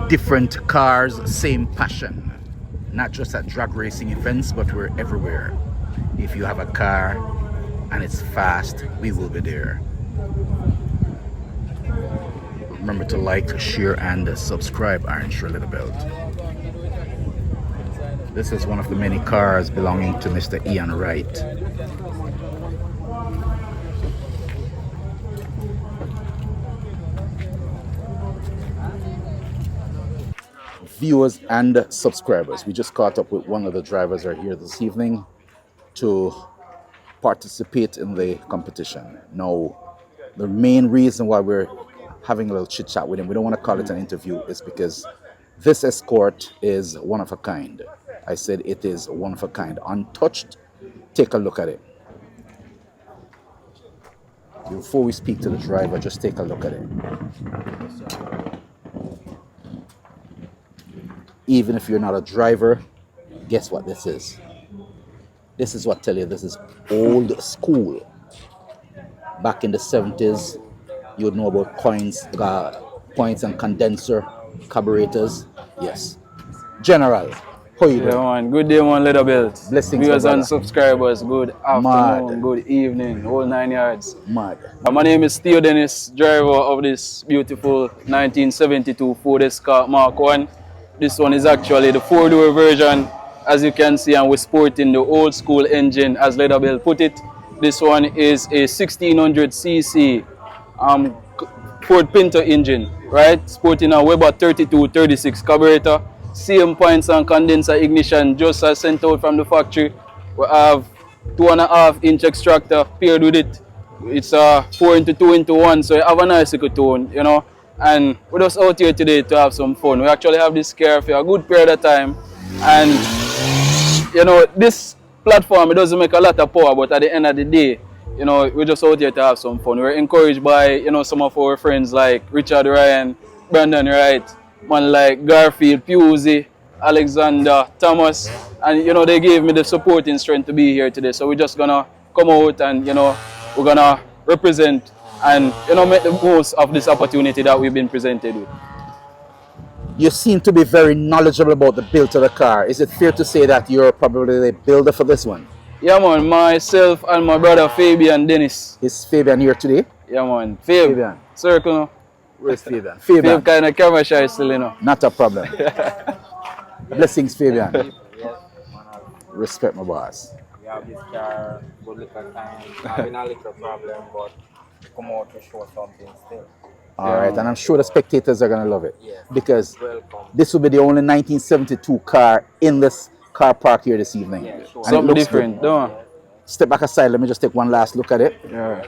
Different cars, same passion. Not just at drag racing events, but we're everywhere. If you have a car and it's fast, we will be there. Remember to like, share, and subscribe. Orange Little Belt. This is one of the many cars belonging to Mr. Ian Wright. Viewers and subscribers, we just caught up with one of the drivers are here this evening to participate in the competition. Now, the main reason why we're having a little chit chat with him, we don't want to call it an interview, is because this Escort is one of a kind. I said it is one of a kind, untouched. Take a look at it. Before we speak to the driver, just take a look at it. Even if you're not a driver, guess what this is? This is what I tell you, this is old school. Back in the 70s, you would know about points and condenser carburetors. Yes. General, how you doing? Yeah, man. Good day, man, Little Belt. Blessings, viewers brother. and subscribers, good afternoon, Mad. good evening, whole 9 yards. Mad. My name is Theo Dennis, driver of this beautiful 1972 Ford Escort Mark 1. This one is actually the 4-door version, as you can see, and we're sporting the old school engine, as Little Belt put it. This one is a 1600cc Ford Pinto engine, right? Sporting a Weber 3236 carburetor. Same points and condenser ignition, just as sent out from the factory. We have 2.5-inch extractor paired with it. It's a 4x2x1, so you have a nice little tone, you know. And we're just out here today to have some fun. We actually have this car for a good period of time. And, you know, this platform, it doesn't make a lot of power, but at the end of the day, you know, we're just out here to have some fun. We're encouraged by, you know, some of our friends like Richard Ryan, Brandon Wright, man like Garfield, Pusey, Alexander, Thomas. And, you know, they gave me the supporting strength to be here today. So we're just going to come out and, you know, we're going to represent and, you know, make the most of this opportunity that we've been presented with. You seem to be very knowledgeable about the build of the car. Is it fair to say that you're probably the builder for this one? Yeah, man. Myself and my brother Fabian Dennis. Is Fabian here today? Yeah, man. Fabian. Circle, no? Where's Fabian? Fabian. Fabian kind of camera shy still, you know. Not a problem. Blessings, Fabian. Respect my boss. We have this car, good little time, having a little problem, but come out to show something still. All right, and I'm sure the spectators are going to love it. Yes. Because Welcome. this will be the only 1972 car in this car park here this evening. Yeah, sure. And it Something looks different, good. don't Step back aside, let me just take one last look at it. Yeah.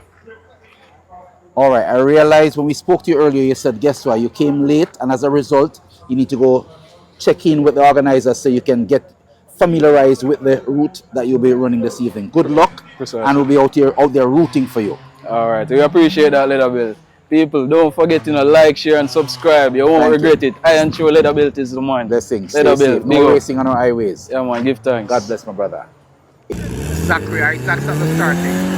All right, I realized when we spoke to you earlier, you said, guess what, you came late, and as a result, you need to go check in with the organizers so you can get familiarized with the route that you'll be running this evening. Good luck, Precisely. and we'll be out there rooting for you. All right, we appreciate that, Little Belt. People, don't forget to like, share, and subscribe. You won't Thank regret it. I am sure Little Belt is the man. Blessings. Little Stay Belt, safe. big No up. racing on our highways. Yeah, man, give thanks. God bless my brother. Zachary, are Zach's at the starting.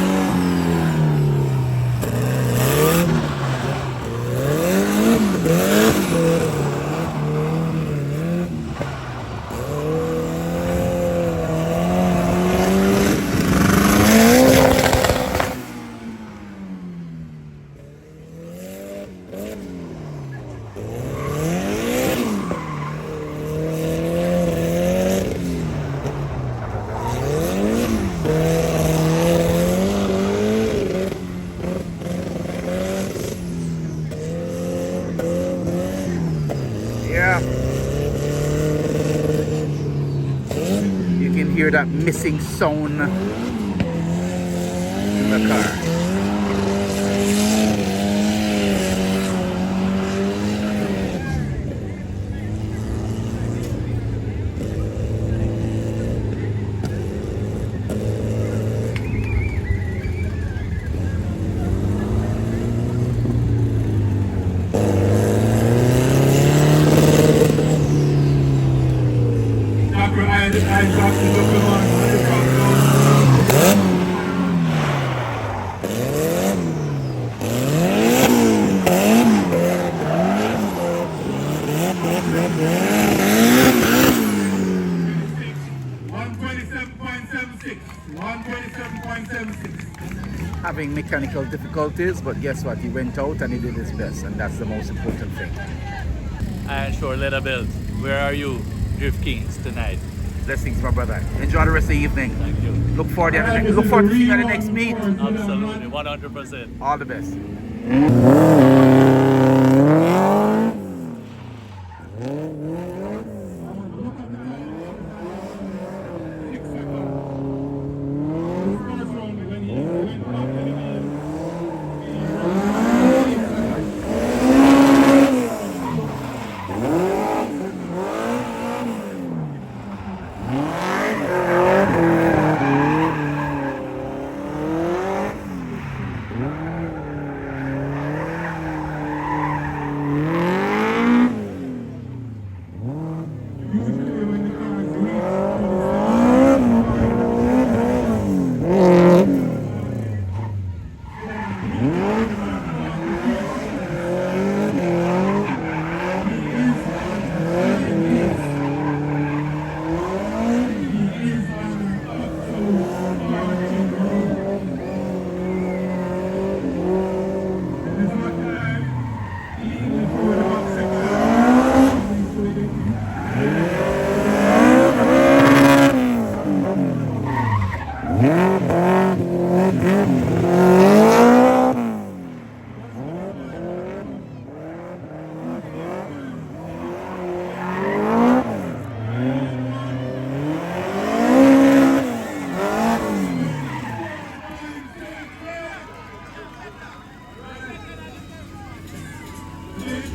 Yeah. You can hear that missing sound in the car. Having mechanical difficulties, but guess what? He went out and he did his best, and that's the most important thing. And sure, leather belt. Where are you, Drift Kings, tonight? Blessings, my brother. Enjoy the rest of the evening. Thank you. Look forward to seeing you at the next meet. Absolutely, 100%. All the best.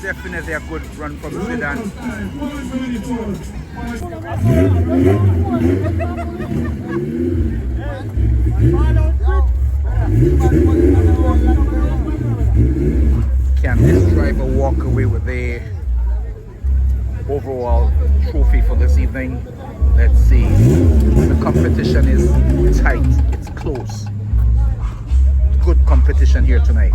Definitely a good run from Zidane. Can this driver walk away with the overall trophy for this evening? Let's see. The competition is tight, it's close. Good competition here tonight.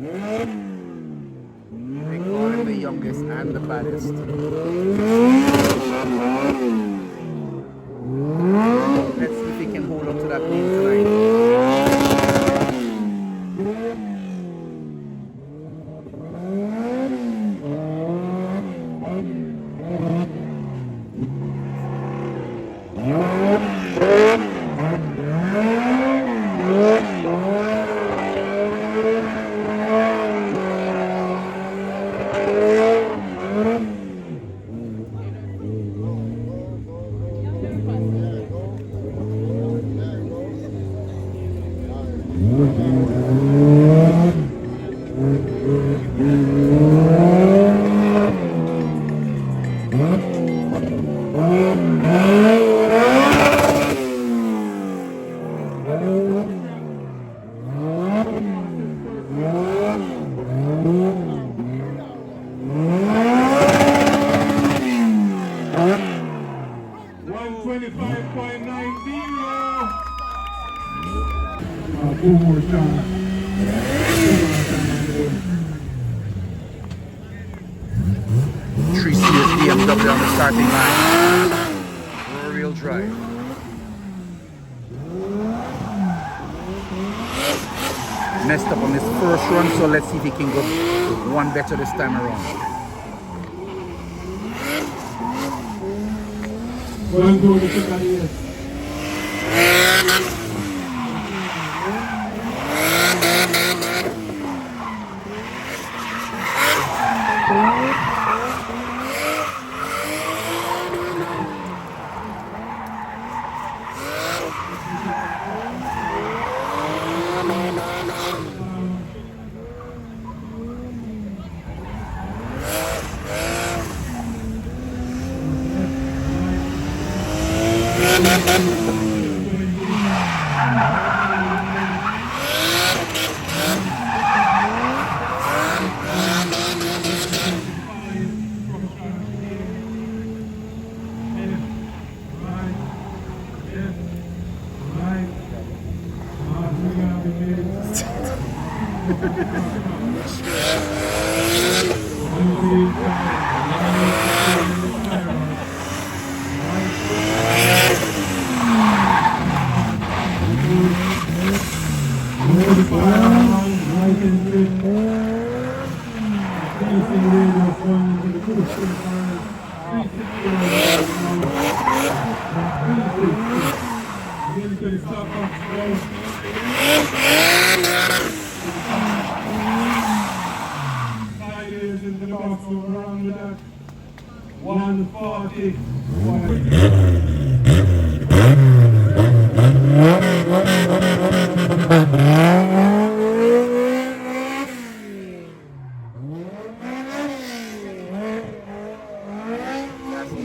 They call him the youngest and the baddest. Let's see if he can hold up to that name tonight. Three series BMW on the starting line. Rear-wheel drive. Messed up on this first run, so let's see if he can go one better this time around.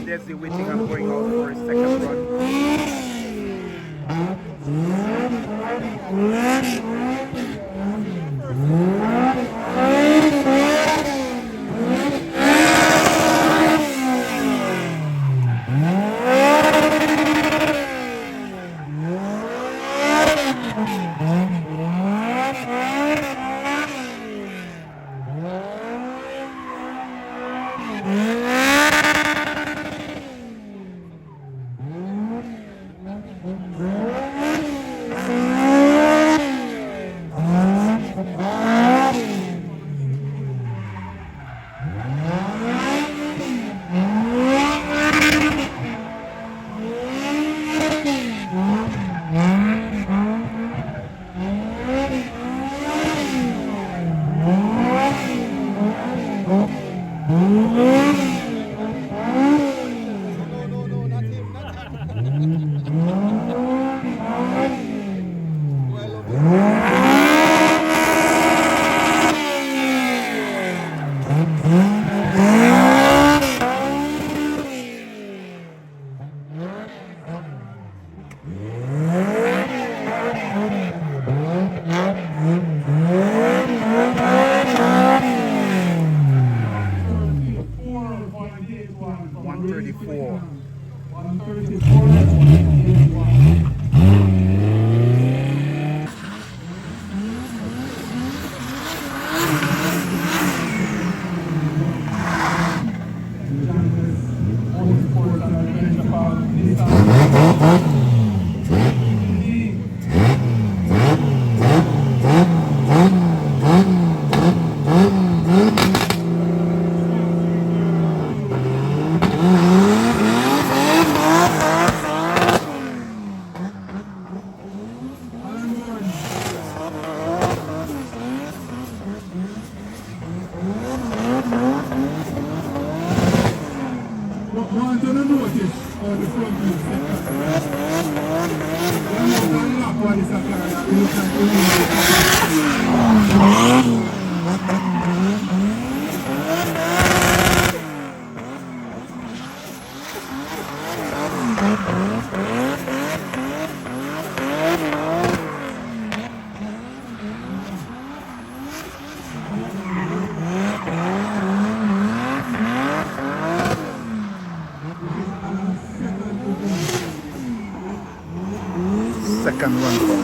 Desi waiting and going out for his second run.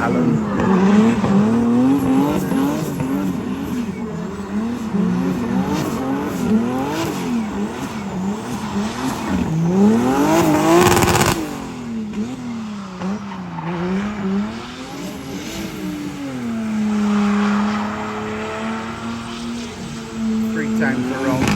Alan. Three times around.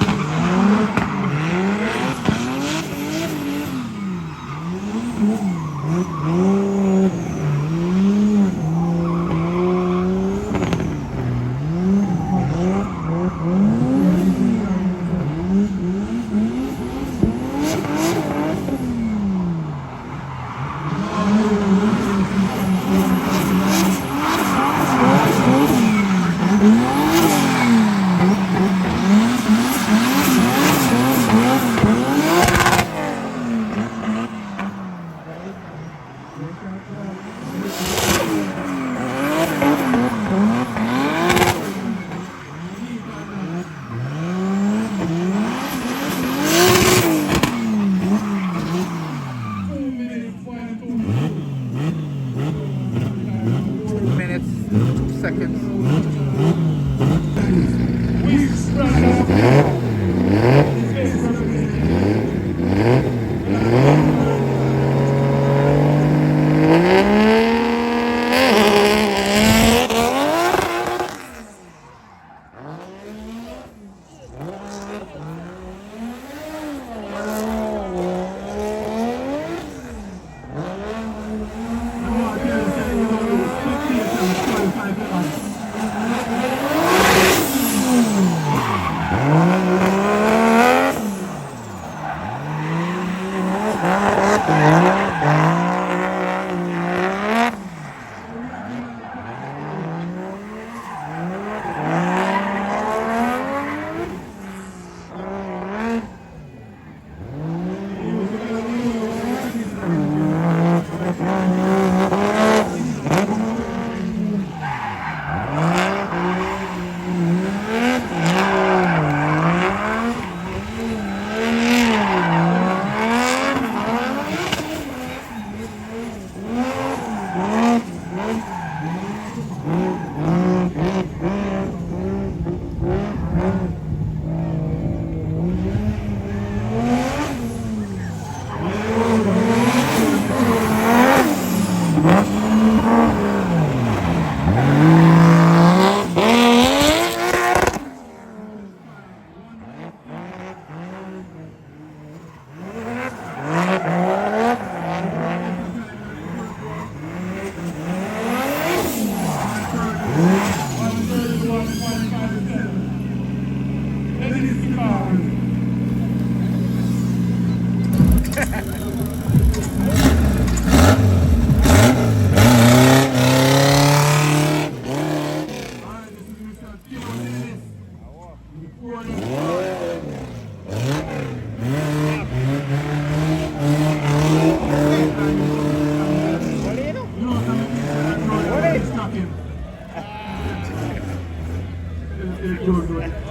Minutes, 2 seconds.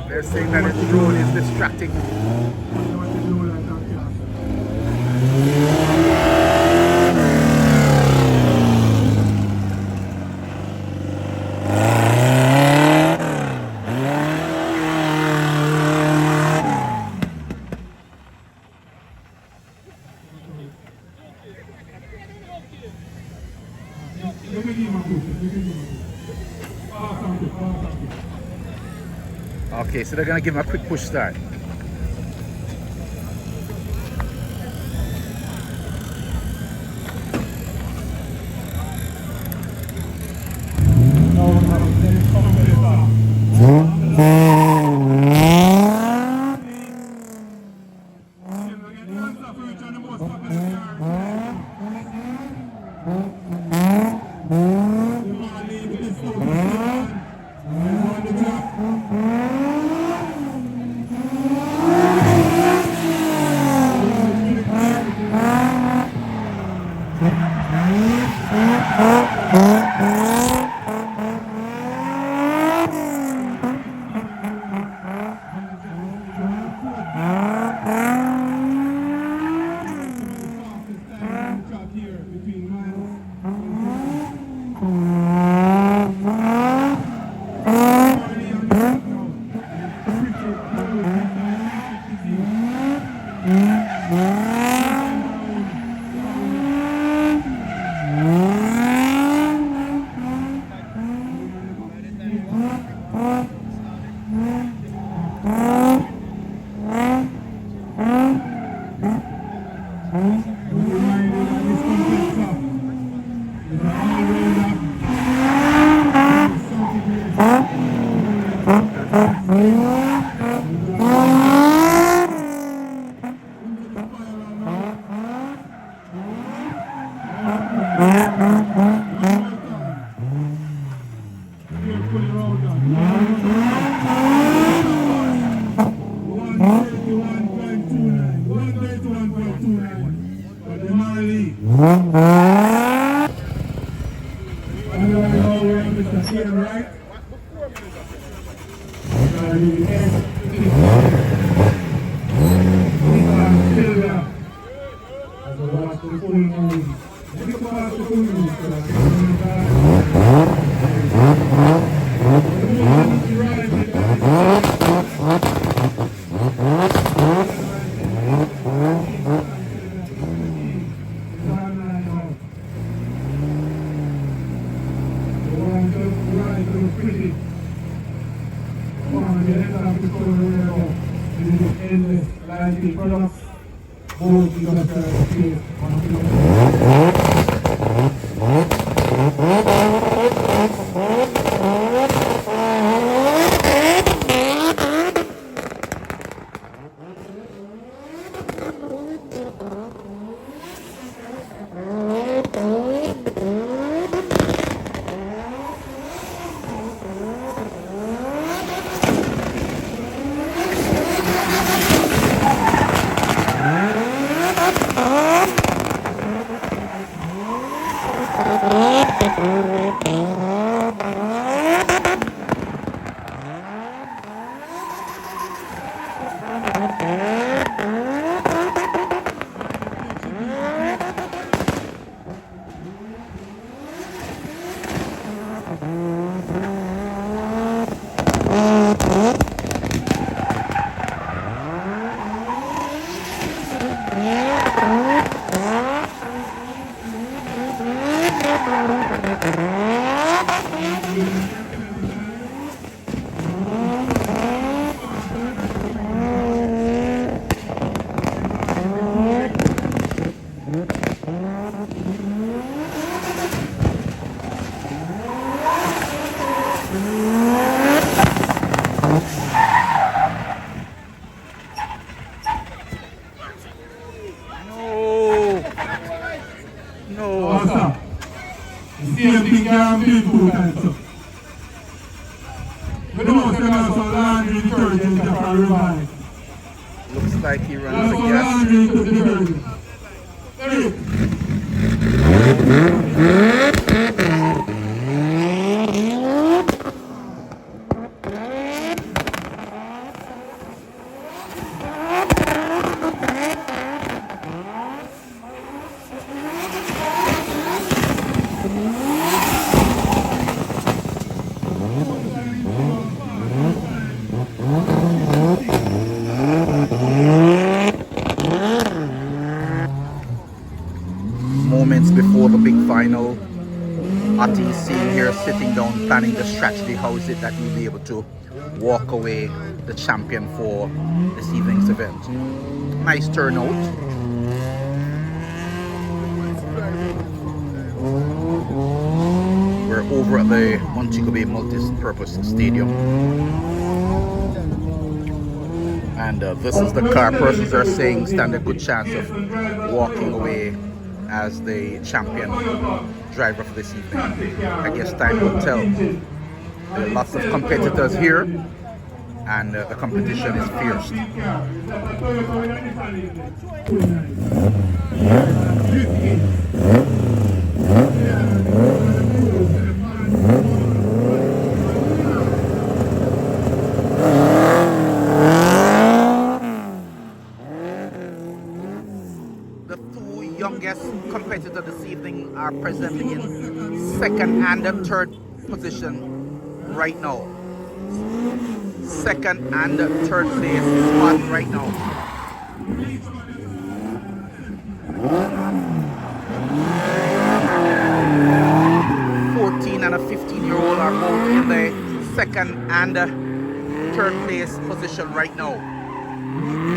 They're saying that the drone is distracting. Okay, so they're gonna give him a quick push start. Looks like he runs a gas. Moments before the big final, Ati is sitting here, sitting down, planning the strategy. How is it that he'll be able to walk away the champion for this evening's event? Nice turnout. We're over at the Montego Bay Multi-Purpose Stadium. And this is the car. Persons are saying stand a good chance of walking away as the champion driver for this evening. I guess time will tell. There are lots of competitors here, and the competition is fierce. The two youngest competitors this evening are presently in second and third position right now. Second and third place spot right now. And a 15-year-old are both in the second and third place position right now.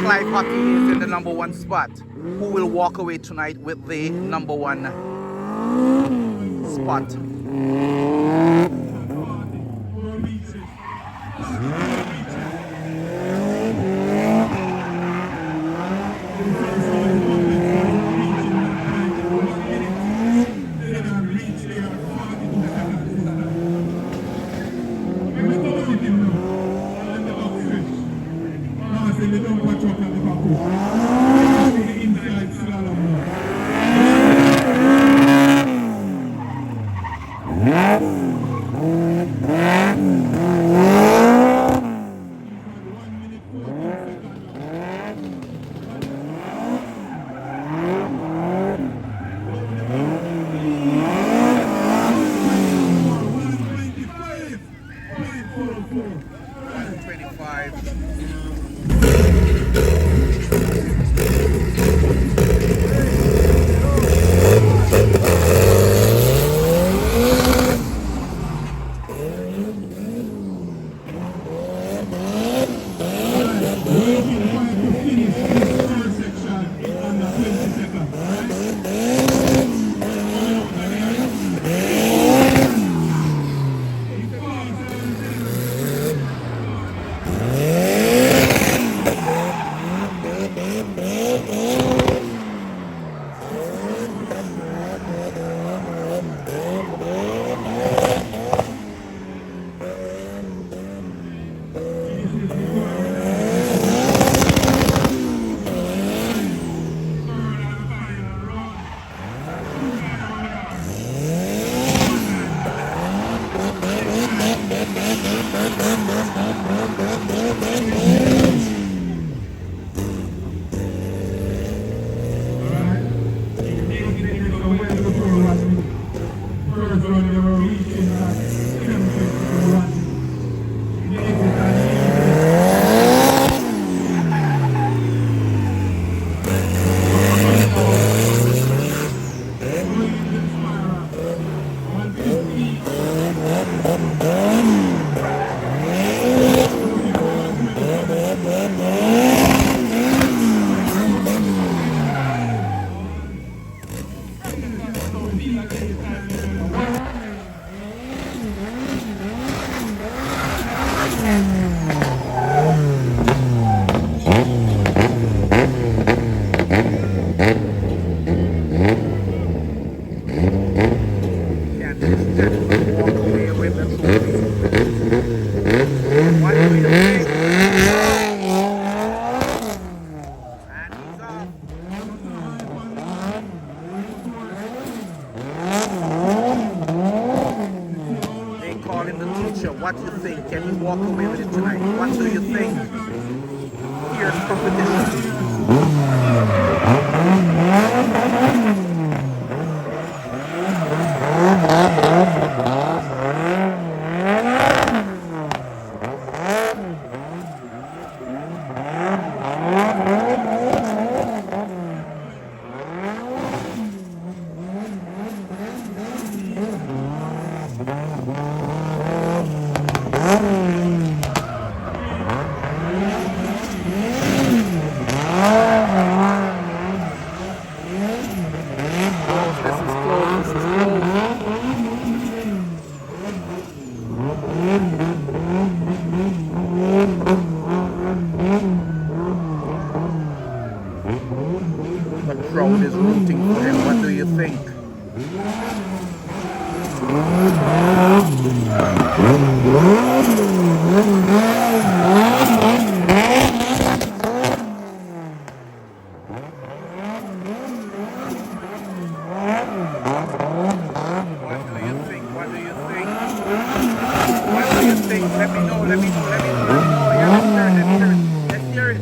Clive Hockey is in the number one spot. Who will walk away tonight with the number one spot? What do you think? Can you walk away with it tonight? What do you think? Here's competition. The crowd is rooting for him. What do you think? Let me know. Let's hear it.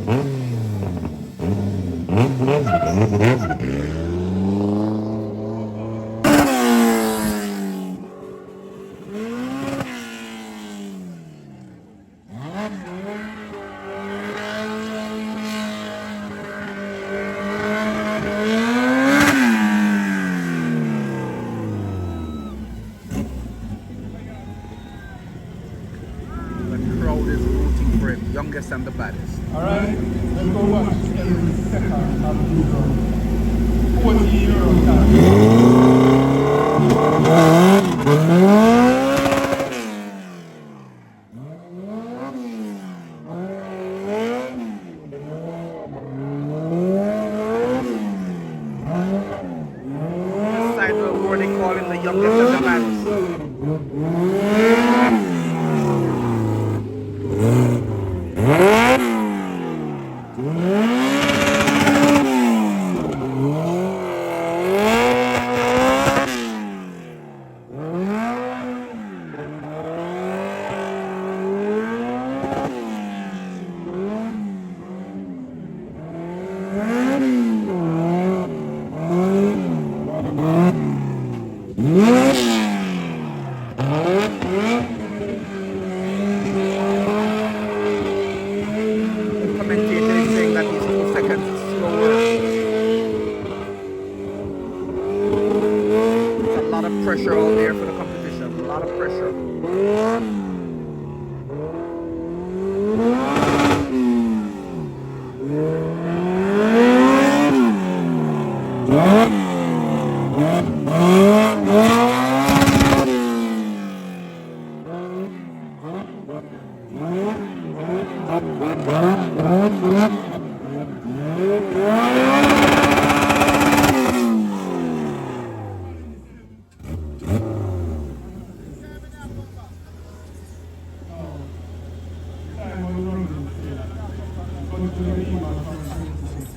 Youngest and the baddest. Alright, let's go watch the second of the 40-year-old This side of the world they call him the youngest and the baddest. Time was running, going to the email from 26.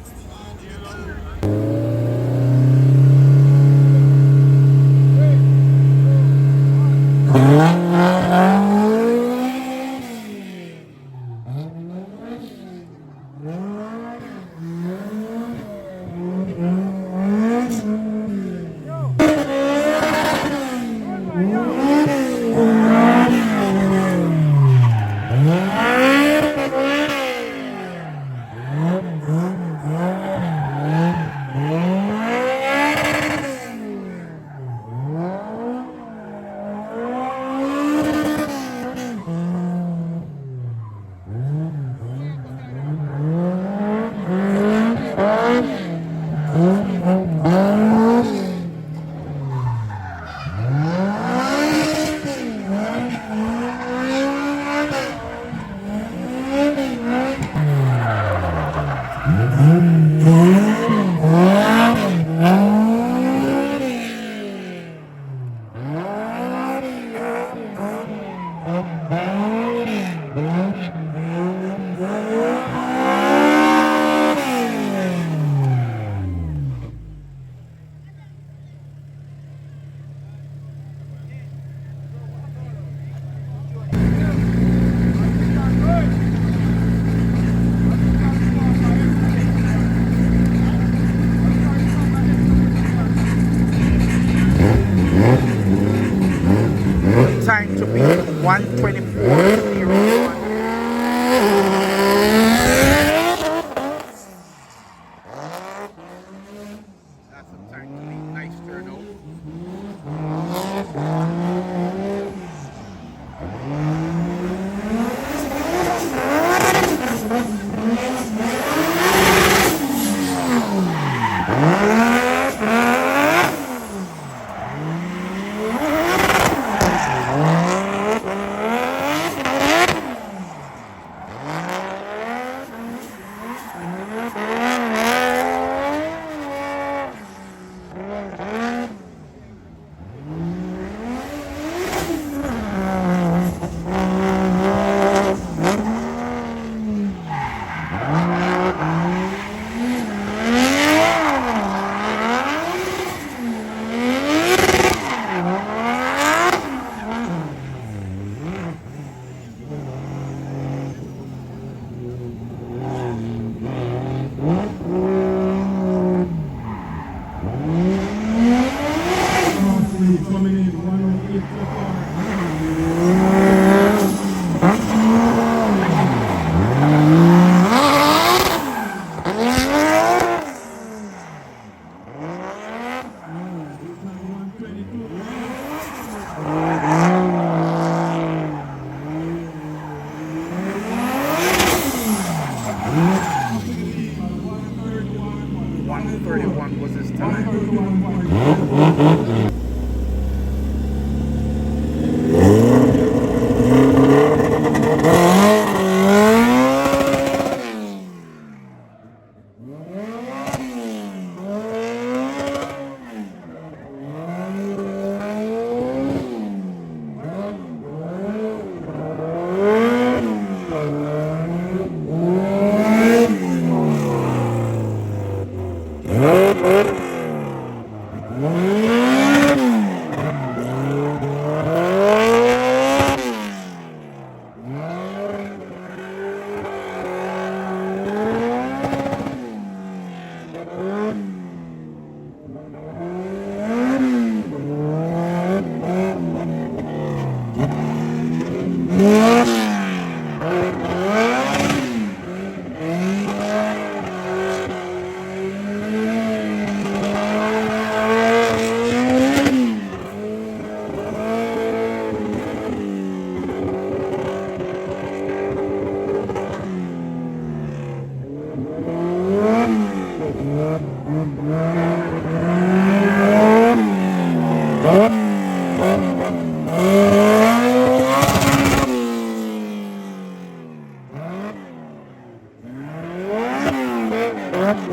Richard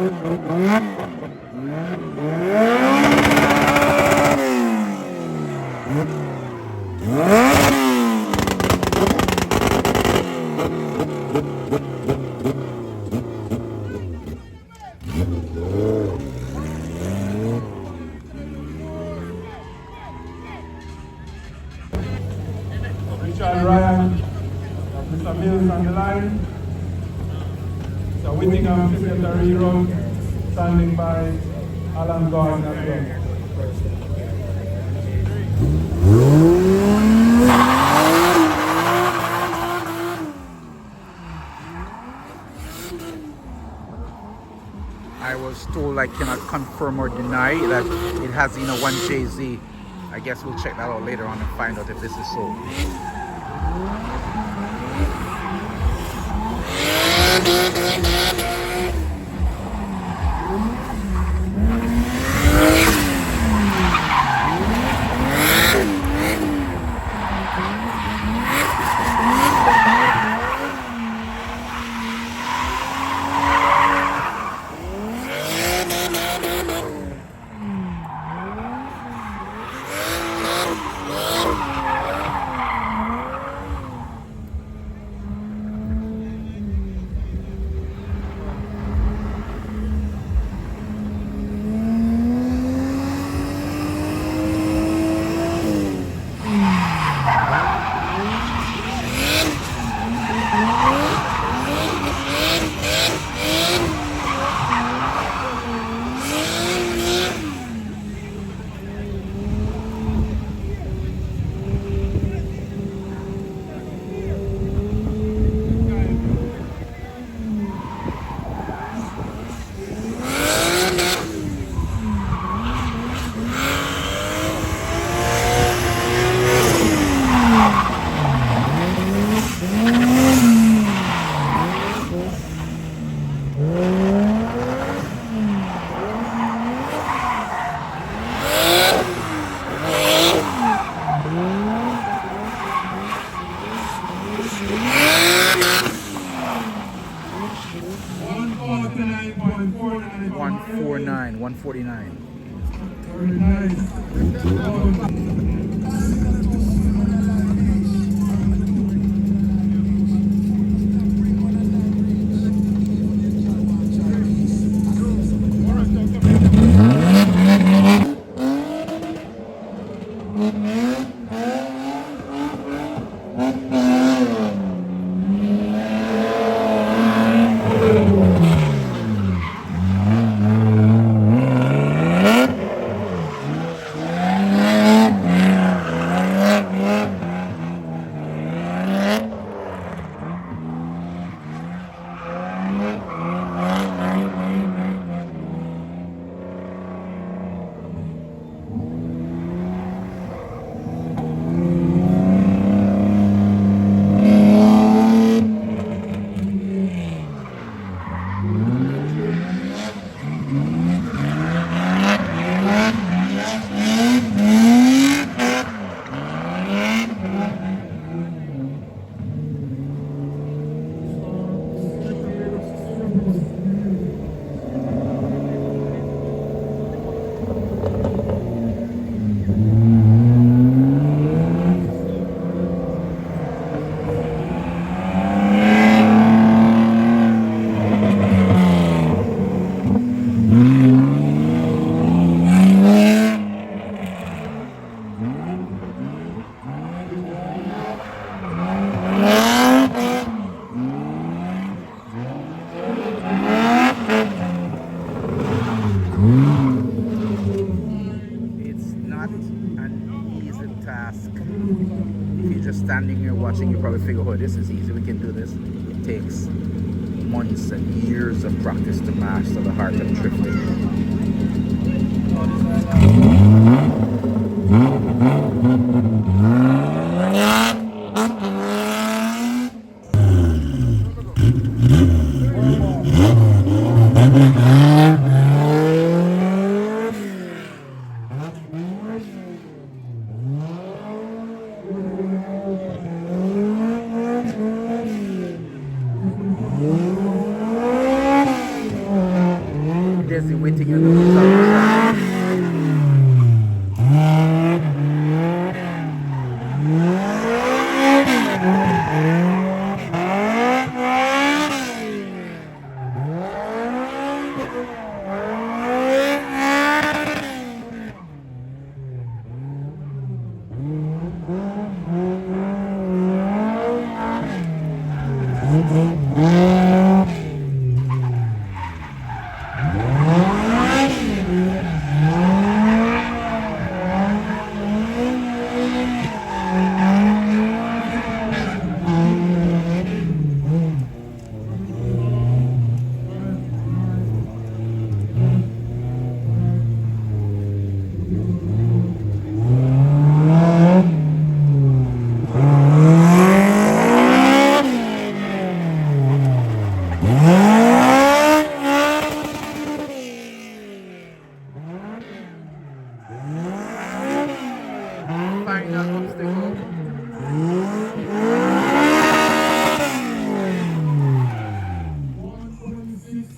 Ryan, Mr. Mills on the line, Mr. Whittingham, Secretary Road, standing by, Alan Gordon as well. I was told I cannot confirm or deny that it has in a 1JZ. I guess we'll check that out later on and find out if this is so. Standing here watching, you probably figure, oh, this is easy, we can do this. It takes months and years of practice to master the art of drifting. Final obstacle. 126.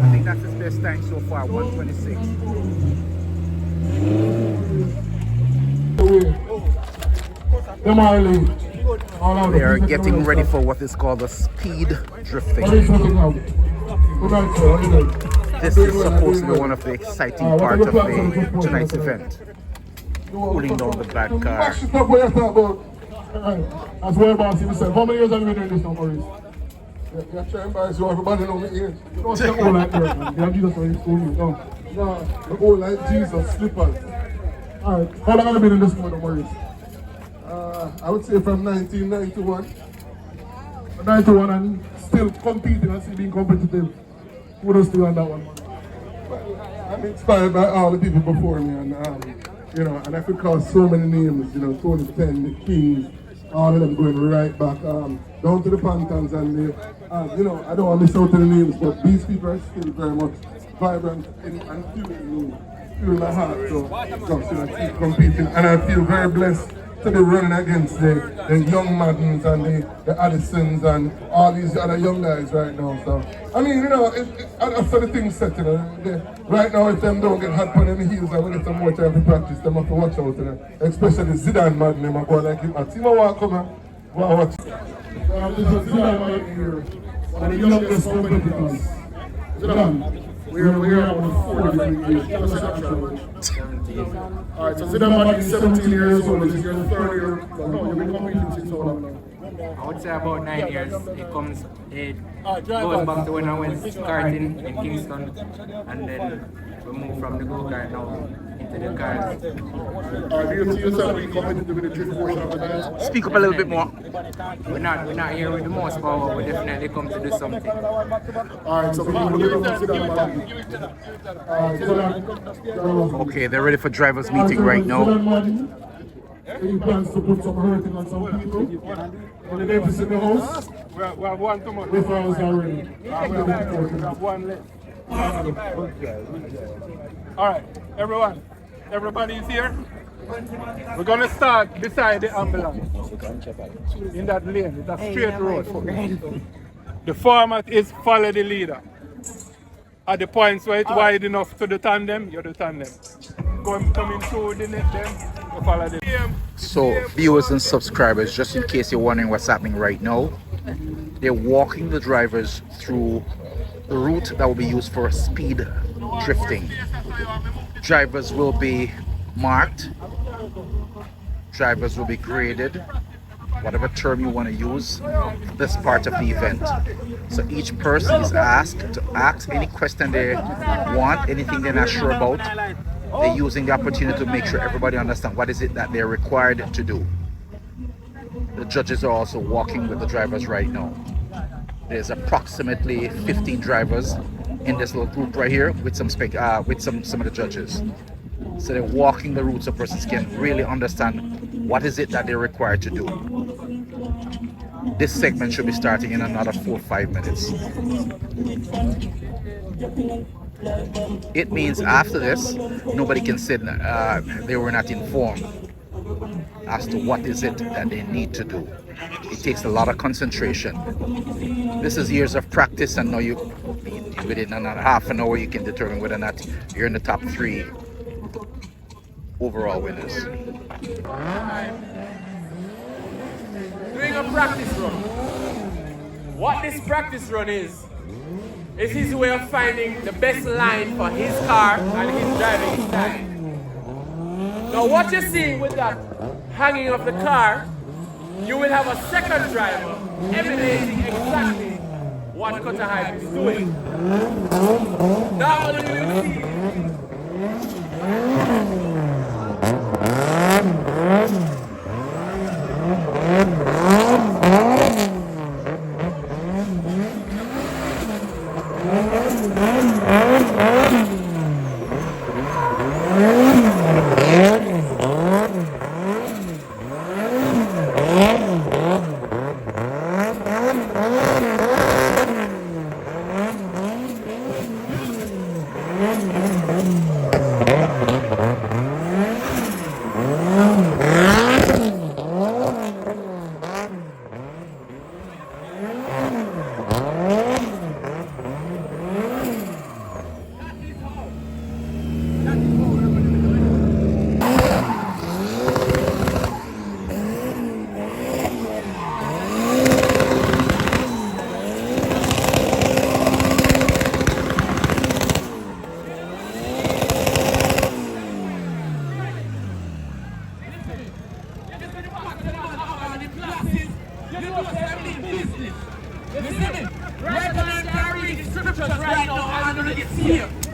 I think that's his best time so far, 126. They are getting ready for what is called the speed drifting. This is supposed to be one of the exciting parts of tonight's event. Cooling down the bad car. As well, boss himself. How many years have you been doing this now, Maurice? You're trying to so everybody know me here. You don't say old like that, man. You're Jesus when you school me. No, the old like Jesus, slippers. Alright, how long have you been in this mode, Maurice? I would say from 1991. 91 and still competing and still being competitive. Who does still on that one, man? Well, I'm inspired by all the people before me, and you know, and I could call so many names, you know, Tony Penn, the Kings, all of them going right back down to the Pantons, and you know, I don't want to miss out on the names, but these people are still very much vibrant and fueling my heart, so I keep competing, and I feel very blessed to be running against the young Maddens and the Addisons and all these other young guys right now. So, I mean, you know, after the things set, you know, right now if them don't get hot on them heels, I will get some more time to practice, them have to watch out, you know, especially Zidane Madden, them are going like him. I see my walk come here, watch. This is Zidane Madden here, one of the youngest competitors. Zidane. We're about 40 years. Give us a snapshot. Alright, so Zidane Madden is 17 years old. This is your third year. No, you've been competing since how long now? I would say about 9 years. It goes back to when I went karting in Kingston, and then we moved from the go-kart now into the cars. Do you see yourself being competitive in the drift portion of the night? Speak up a little bit more. We're not here with the most power, we definitely come to do something. Alright, so we will give up Zidane Madden. Okay, they're ready for drivers meeting right now. Any plans to put some hurting on some people? Any names in the house? We have one too much. With us already. We have one left. Alright, everyone. Everybody is here? We're going to start beside the ambulance. In that lane. It's a straight road. The format is follow the leader. At the points where it's wide enough to the tandem, you're the tandem. Coming through the net, then you follow the So, viewers and subscribers, just in case you're wondering what's happening right now, they're walking the drivers through the route that will be used for speed drifting. Drivers will be marked, drivers will be graded, whatever term you want to use for this part of the event. So each person is asked to ask any question they want, anything they're not sure about. They're using the opportunity to make sure everybody understands what is it that they're required to do. The judges are also walking with the drivers right now. There's approximately 15 drivers in this little group right here with some of the judges. So they're walking the route so persons can really understand what is it that they're required to do. This segment should be starting in another 4 or 5 minutes. It means after this, nobody can say they were not informed as to what is it that they need to do. It takes a lot of concentration. This is years of practice, and now within another half an hour you can determine whether or not you're in the top 3 overall winners. Doing a practice run. What this practice run is his way of finding the best line for his car and his driving style. Now what you see with that hanging of the car you will have a second driver emulating exactly what Cutter Hype is doing. Not only will you see you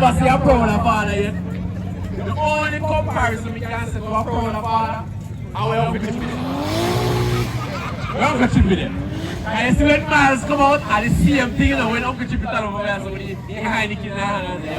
ever see a proud father yet? The only comparison we can say to a proud father, and we Uncle Chip with it. We Uncle Chip with it. And you see when Miles come out, and the same thing, you know, when Uncle Chip is telling over there, so when he behind the kid in the hand and say,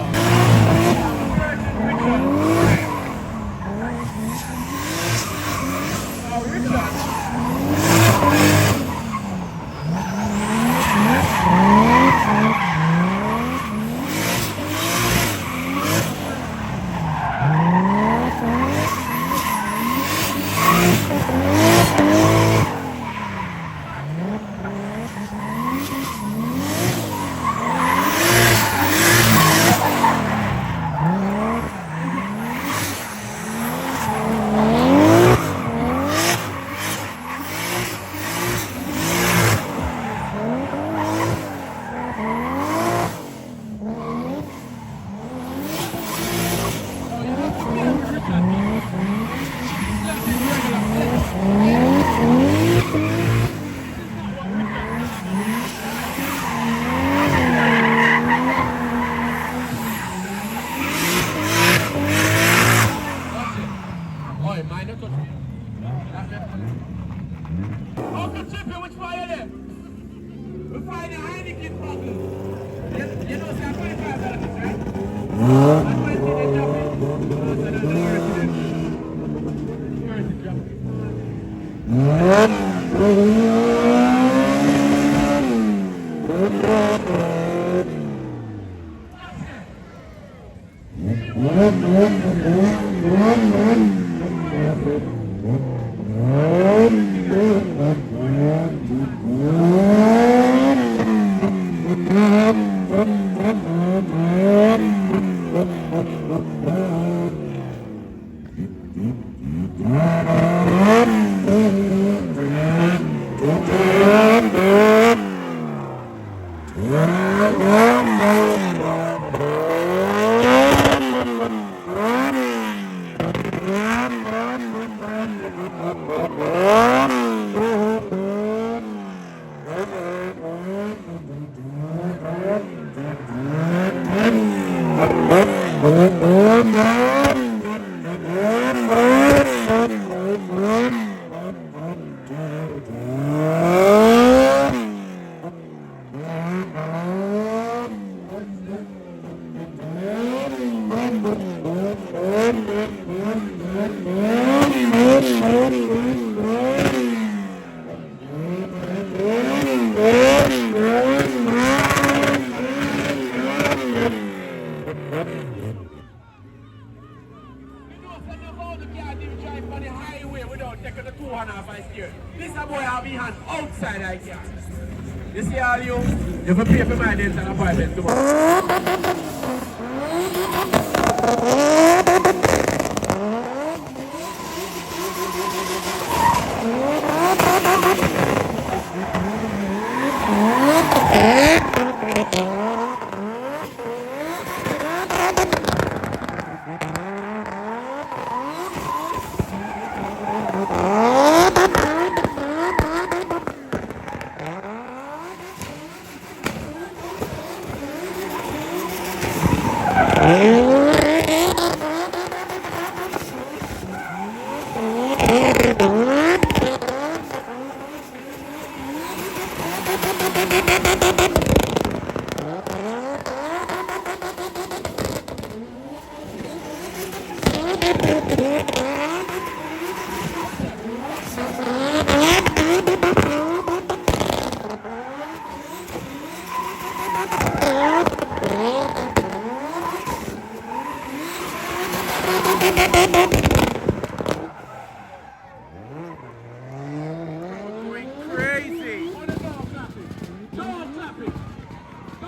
Mind not touch me. Uncle Chippy, which fire there? We find a Heineken bottle. You know, say I'm $25, right? I'm 20 they drop it. No, so that's worth it. Worth it, drop it. This a boy have his hand outside I can. You see all you? You can pay for my dental appointment tomorrow.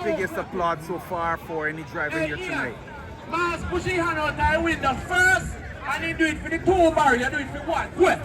Biggest applaud so far for any driver here tonight. Mars push his hand out the window first, and he do it for the 2 bar, you do it for what? Quick!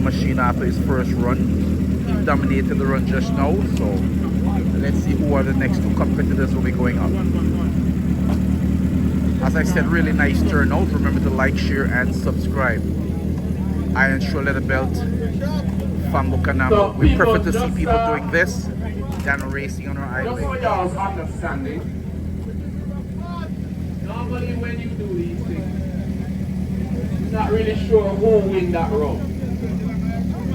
machine after his first run. He dominated the run just now, so let's see who are the next two competitors who will be going up. As I said, really nice turnout. Remember to like, share, and subscribe. Iron Shoulder Belt, Fambo Kanamo. We prefer to see people doing this than racing on our Just so highway. y'all's understanding, normally when you do these things, you're not really sure who will win that round.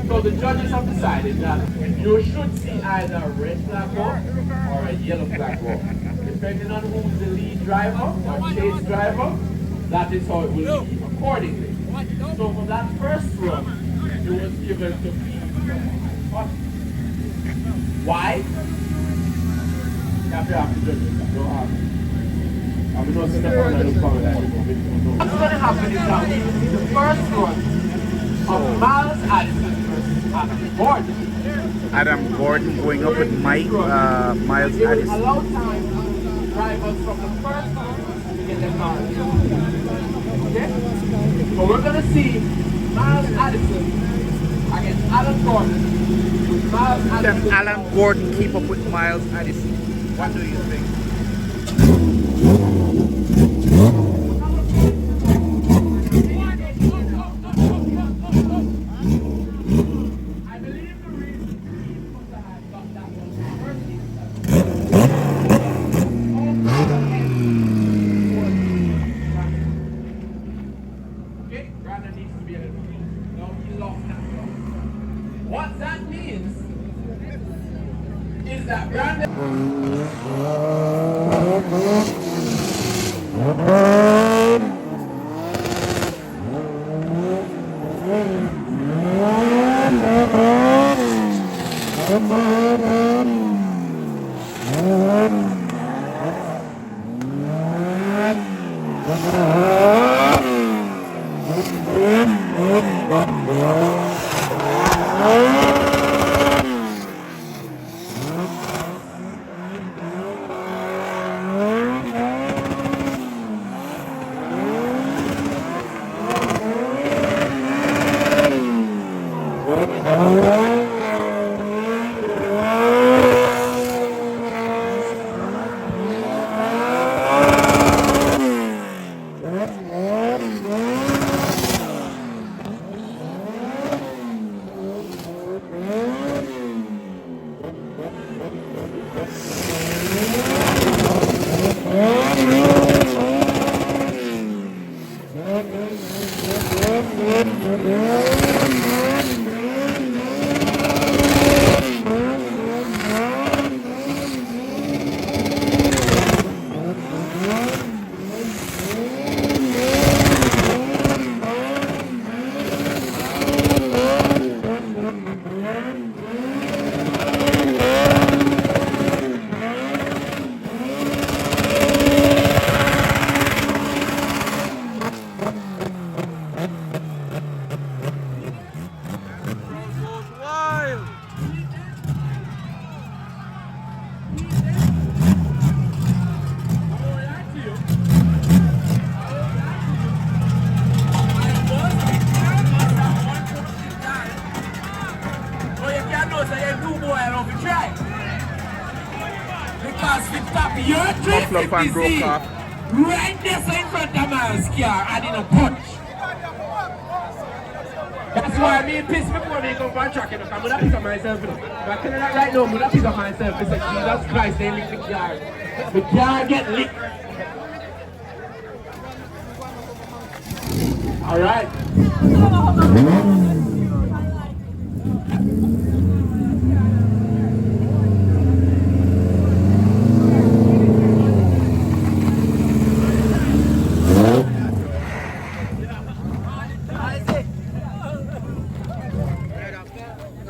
So the judges have decided that you should see either a red flag walk or a yellow flag walk. Depending on who's the lead driver or chase driver, that is how it will be accordingly. So for that first run, it was given to what? Why? You have to judge yourself. Don't ask. I'm not saying that I'm going to cover that. What's going to happen is that we will see the first run of Miles Addison versus Adam Gordon. Adam Gordon going up with Miles It will Addison. allow time for drivers from the first run to get their cars. Okay? So we're going to see Miles Addison against Adam Gordon. Miles Can Addison. Alan Gordon keep up with Miles Addison? What do you think? I believe the reason he must have got that one first is okay, Brandon needs to be a little close. No, he lost that one. What that means is that Brandon Muffler fan broke off. right there so in front of Miles' car and in a punch. That's why me piss before me go for track, you know, I'm gonna pick up myself, you know. But I tell you that right now, I'm gonna pick up myself. It's like, Jesus Christ, they lick the car. The car get licked. Alright.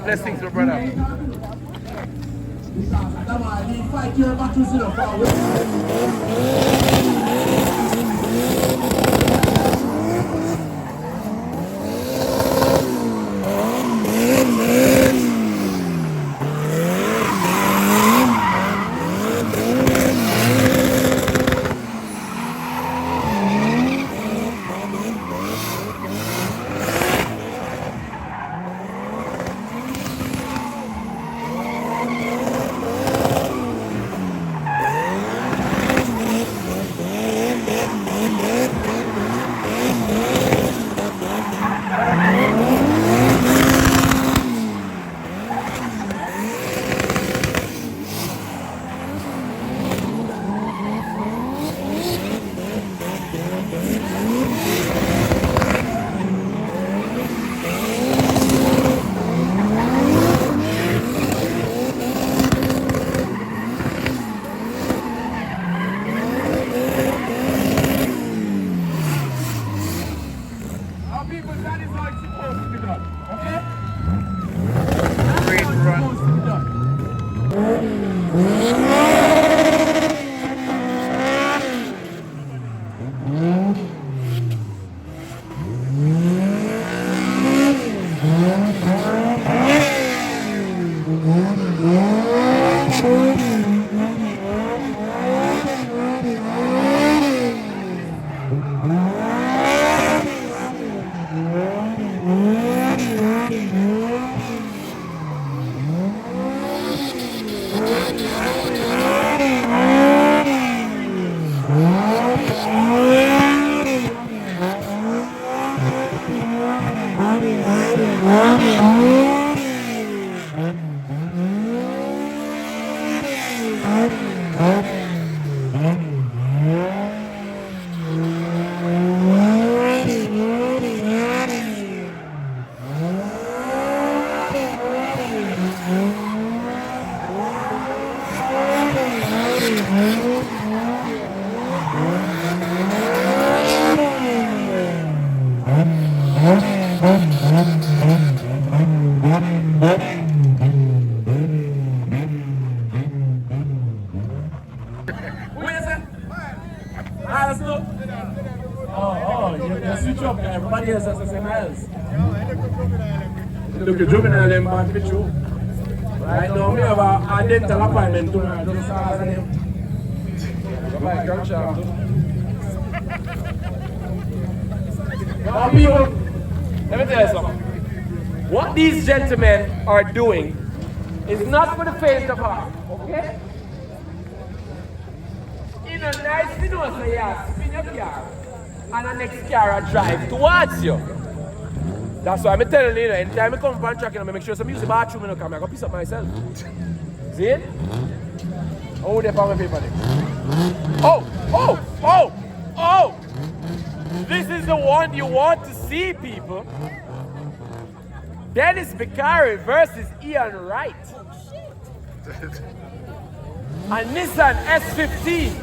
Blessings, my brother. Fight your battles, you know, You switch up, everybody else has the same else. Look, juvenile them bad for you. Right now, me have a dental appointment tonight. Just ask them. Bye, gunshot. Now, people, let me tell you something. What these gentlemen are doing is not for the faint of heart, okay? In a nice, you know, say, yeah, spin your car, and the next car will drive towards you. That's why I'm telling you, anytime I come from track, I make sure some use the bathroom and I come, I go piss up myself. See it? Oh, they found my paper there. Oh! This is the one you want to see, people. Dennis Vicari versus Ian Wright. A Nissan S15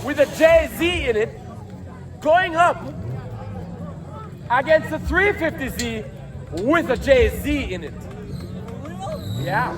with a JZ in it going up against the 350Z with a JZ in it. Yeah.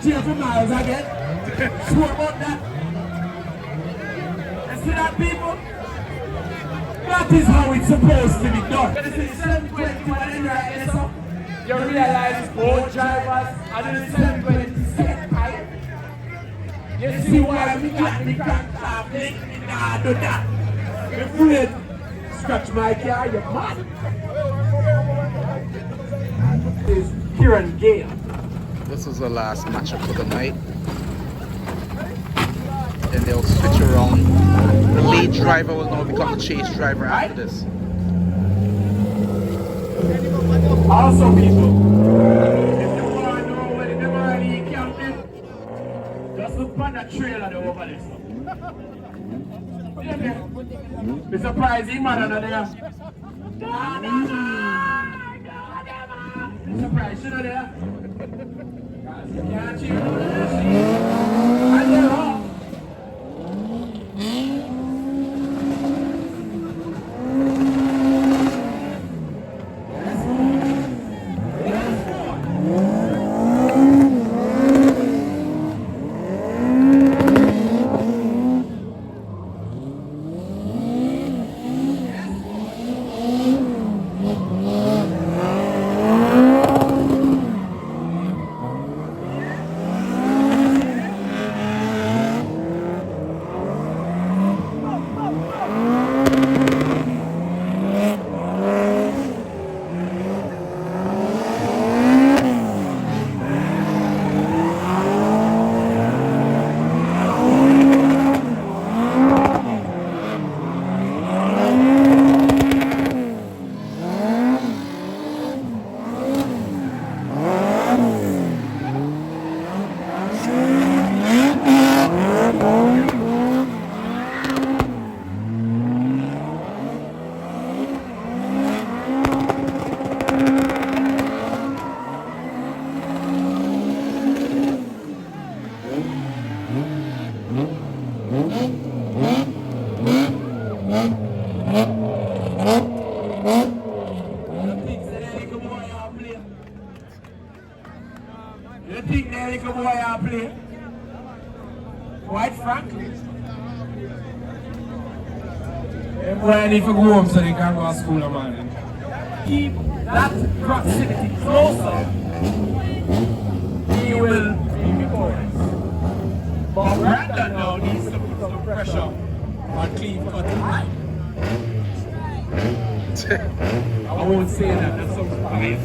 Cheerful miles again. Sure about that. You see that, people? That is how it's supposed to be done. But you see 720 when you right so you realize both drivers are doing 720 set height. You see why we got the crank link me nah do that. Me afraid scratch my car, you mad. This is Kieran Gale. This is the last matchup for the night. Then they'll switch around. The lead driver will now become the chase driver after this. Also, people, if you want to know where the memory camp is, just look on the trailer over there. Be surprised, he man under there. Be surprised, you know there. Yeah, cheer. And they're off. You think that little boy I play? Quite frankly. Them boy need to go home so they can go to school, man. Keep that proximity closer. He will be victorious. But Brandon now needs to put some pressure on clean cut line. I won't say that, that's some bias.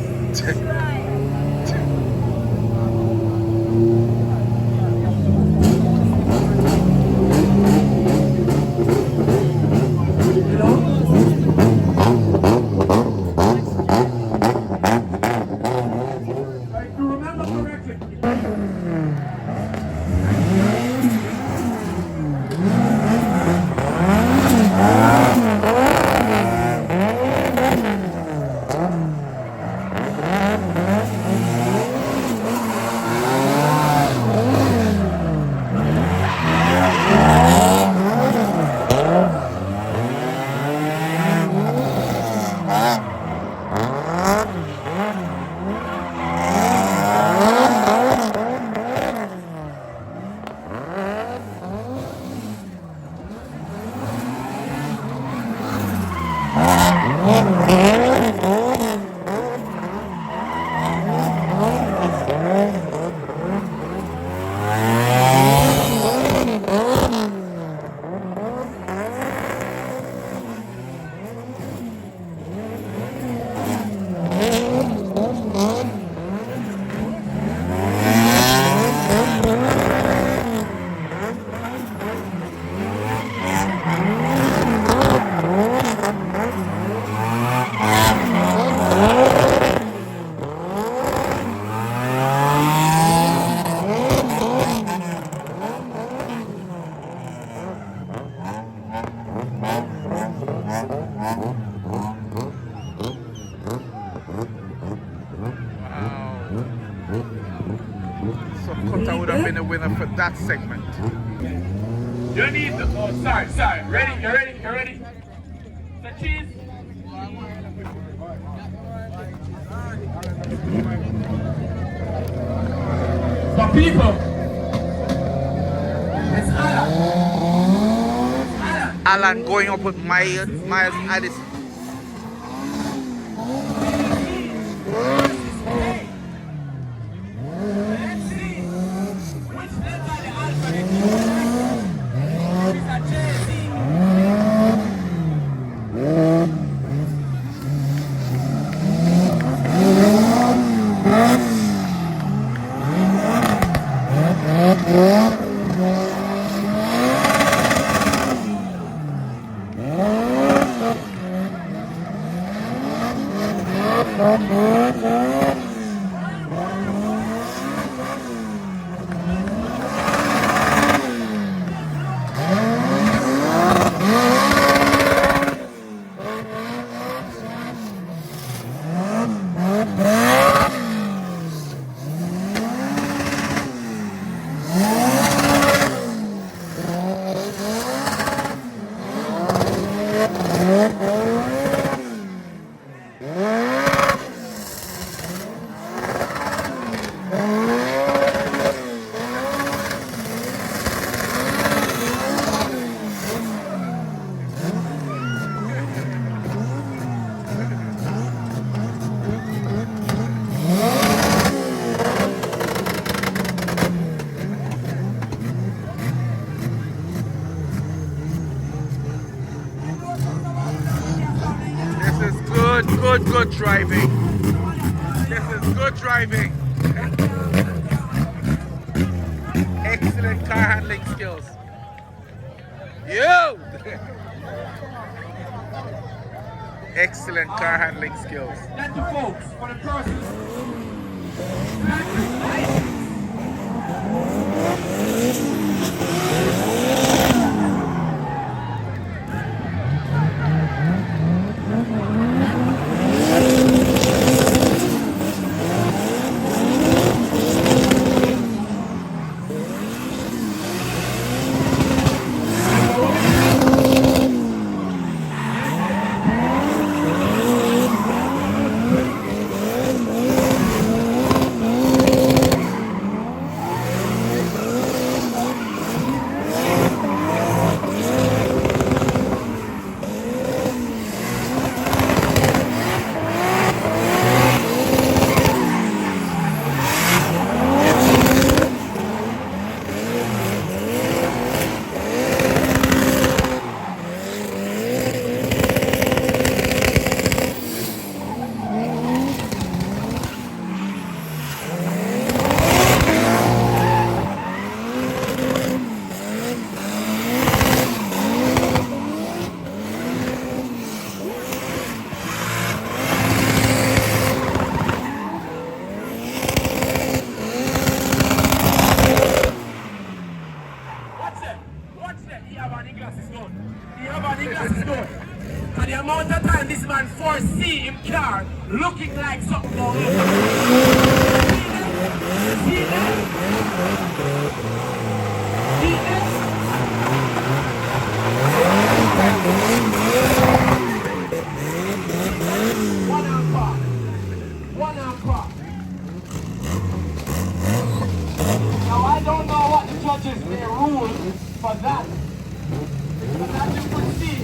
So Cutter would have been the winner for that segment. You need the. Oh, sorry. Ready? You ready? The cheese. So people, it's Alan. Alan going up with Miles Addison. Good driving. This is good driving. Excellent car handling skills. You! Excellent car handling skills. Let the folks for the process. amount of time this man foresee him car looking like something going on. See that? See that? One arm park. One arm park. Now I don't know what the judges may rule for that. But as you could see,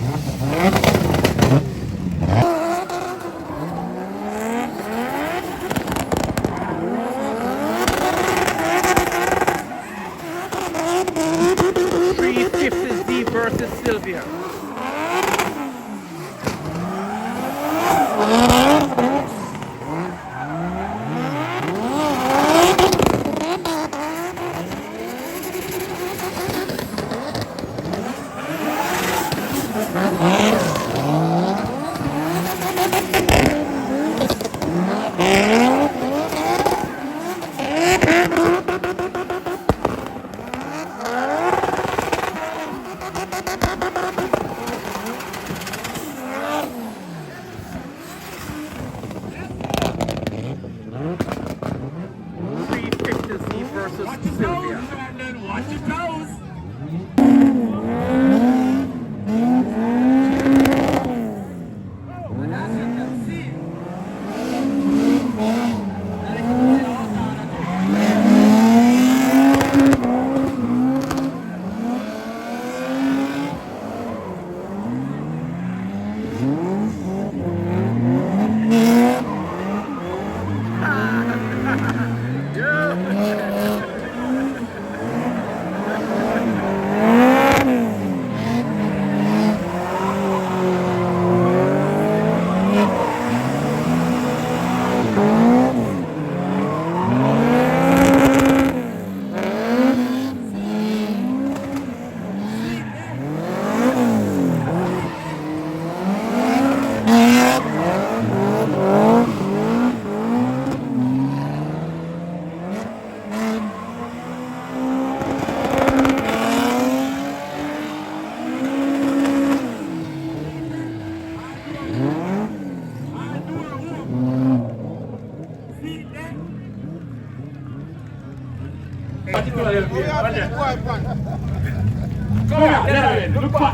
versus Sylvia.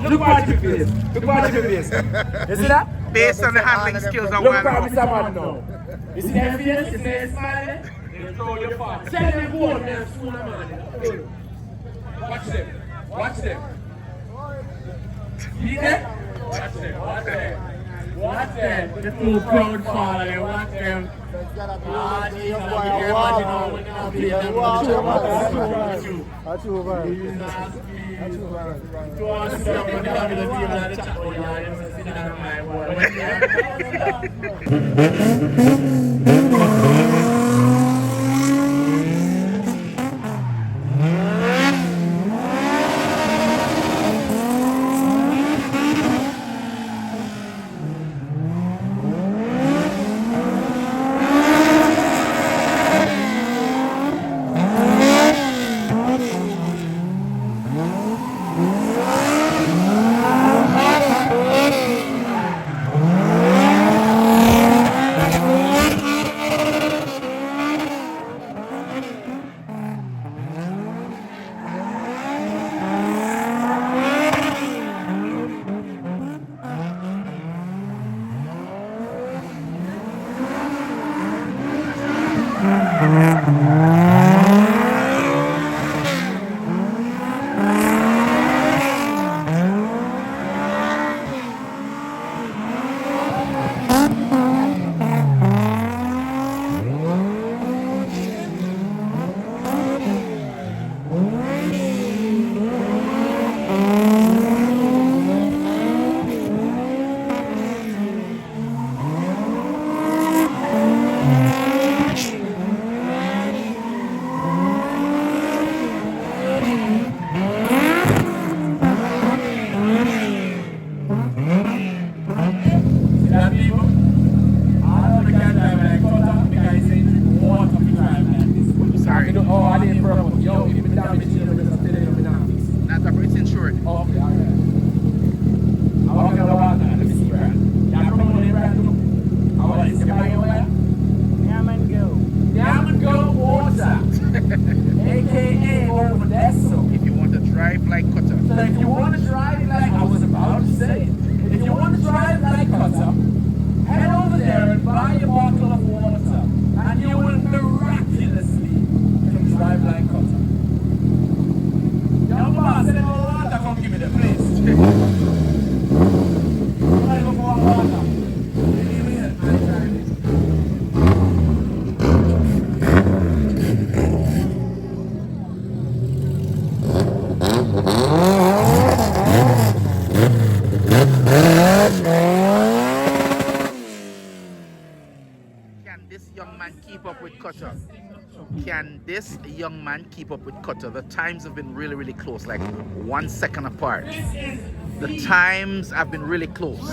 look what you face. Look what you face. You see that? Based on the handling skills of Look one. at Mr. Man now. You see that face? You see that smile? You throw your part. Tell them go on there soon, man. Watch them. Watch them. See them? Watch them. Watch them. Watch them. The two proud father. Watch them. Ah, Jesus, I can't imagine how when you have been them. Watch them. Watch you. To us, we have the table and the chat. Oh, yeah, you see that on my over there, so. If you want to drive like Cutter. So if you want to drive like, I was about to say, if you want to drive like Cutter, head over there and buy a bottle of water, and you will miraculously can drive like Cutter. Young boss, send more water, come give me the place. Right, go for water. Give me it, I'm driving. Can this young man keep up with Cutter? Can this young man keep up with Cutter? The times have been really, really close, like 1 second apart. The times have been really close.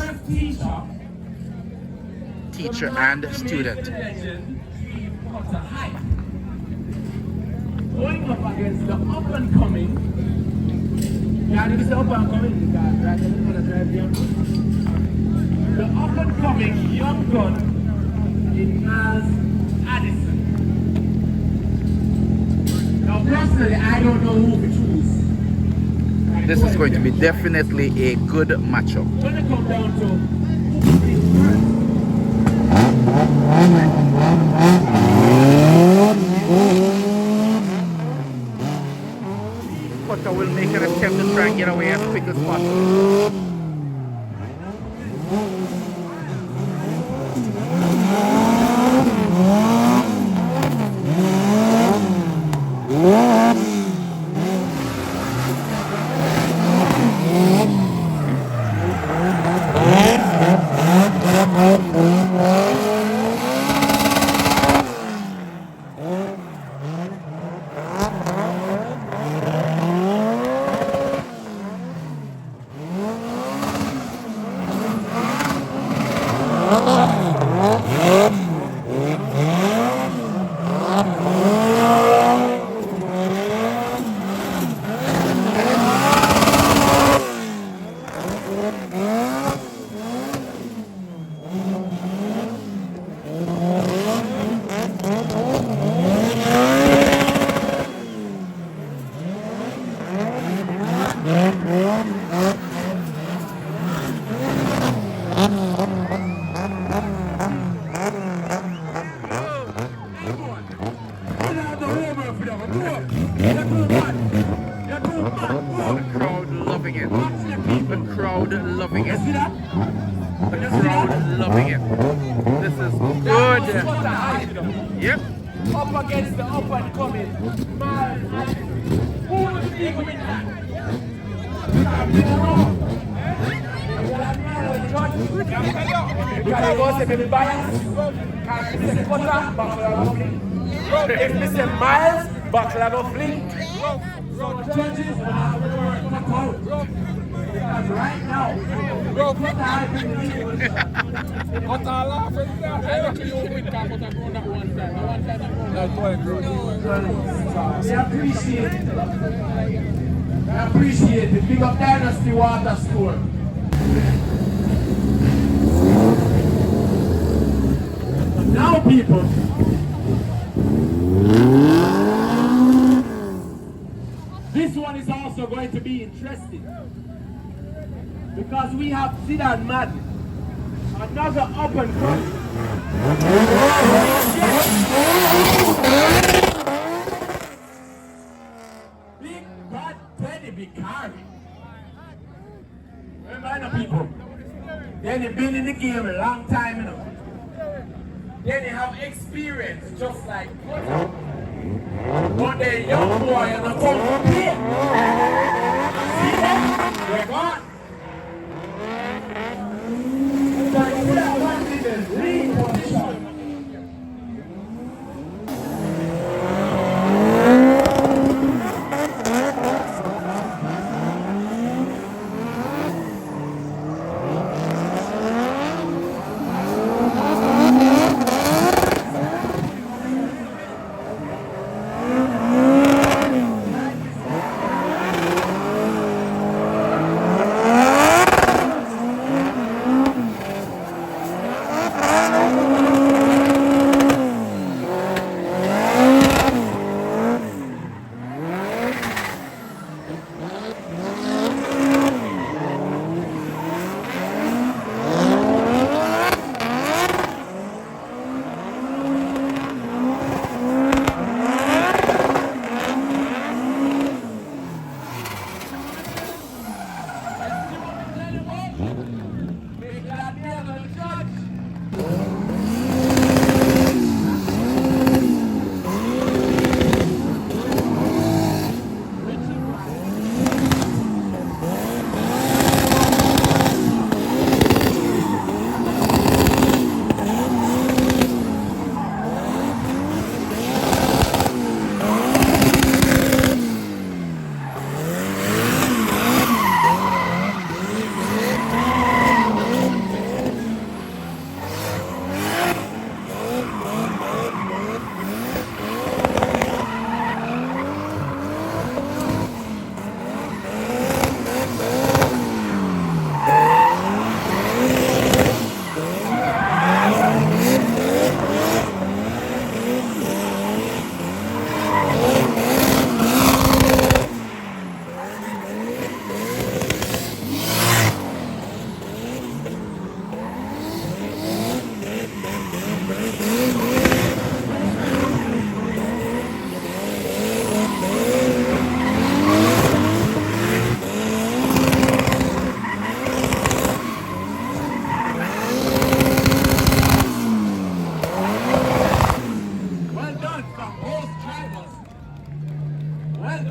Teacher and student. Going up against the up and coming. Yeah, this is the up and coming. The up and coming young gun in Miles Addison. Now, personally, I don't know who to choose. This is going to be definitely a good matchup. When it comes down to Cutter will make an attempt to try and get away as quick as possible. crowd loving it. The crowd loving it. This is good. Yep. Up against the up and coming. Man, who will be with that? Because I go say maybe bias, because if Mr. Cutter, Buckler go fling. If Mr. Miles, Buckler go fling. So judges will have to work on the crowd. Because right now, Cutter has been leading. Cutter laughing there. I don't think you win because Cutter grown that one time. One time I grown that one. We appreciate it. We appreciate it. Big up Dynasty Water Store. Now, people, this one is also going to be interesting because we have Zidane Madden, another up and coming. Big Bad Penny Bicari. Remember, people, Denny been in the game a long time, you know. Then they have experience just like Cutter. But the young boy and the come to play. See that? They're gone. So you see that one in the lead position.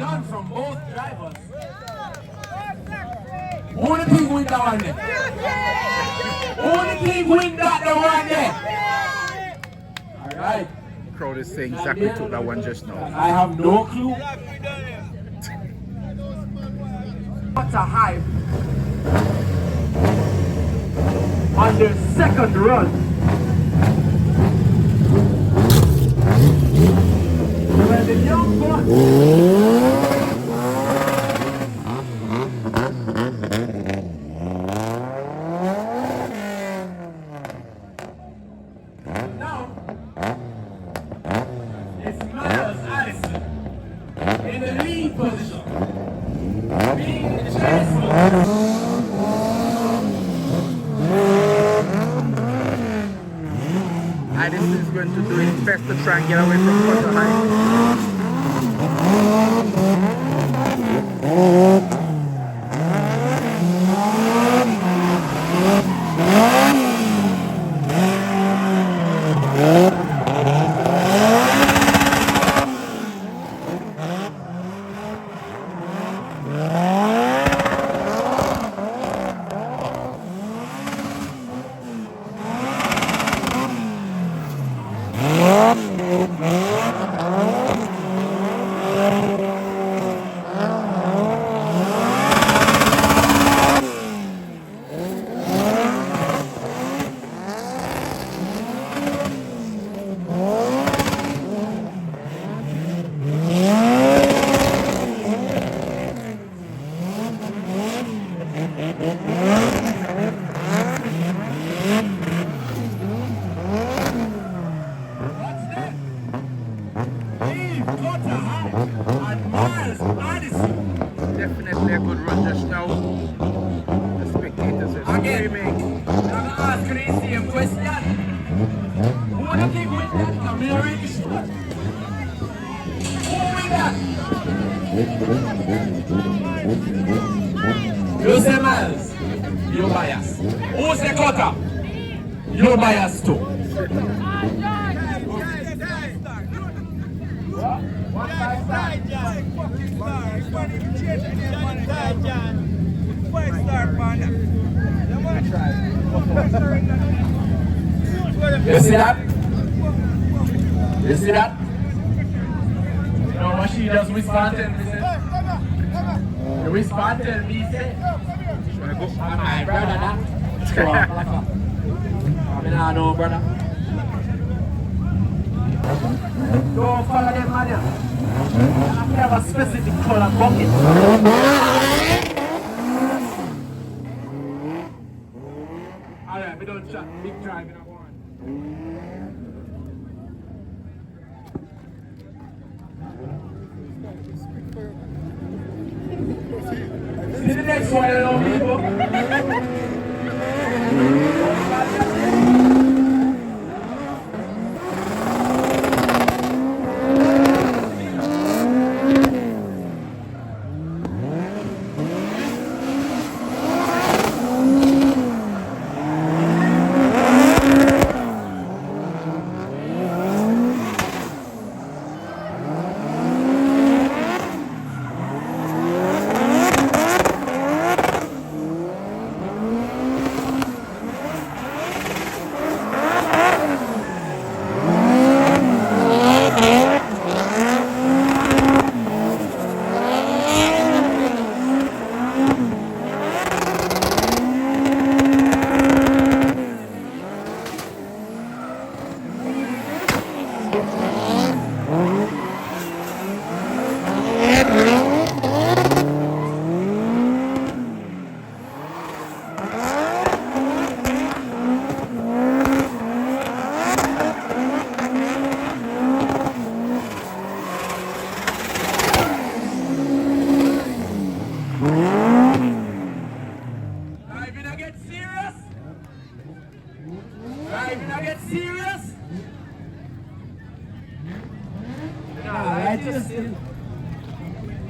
done from both drivers. Who the team win that one there? Who the team win that the one there? Alright. Crowd is saying exactly took that one just now. I have no clue. What a hype on their second run. When the young bucks now it's Miles Addison in the lead position. Being chased. Addison is going to do his best to try and get away from Cutter High. Definitely a good run just now. The spectators are screaming. I'm asking the same question. Who do you think win that American shot? Who win that? You say Miles, you're biased. Who say Cutter? You're biased too. One five star. You see that? You see that? You know what she does whisper and tell me, say? You whisper and tell me, say? My brother, that? I mean, I know, brother. Don't follow them, man. I have a specific color bucket. Alright, we don't chat. Big drive in a one. See the next one, little people.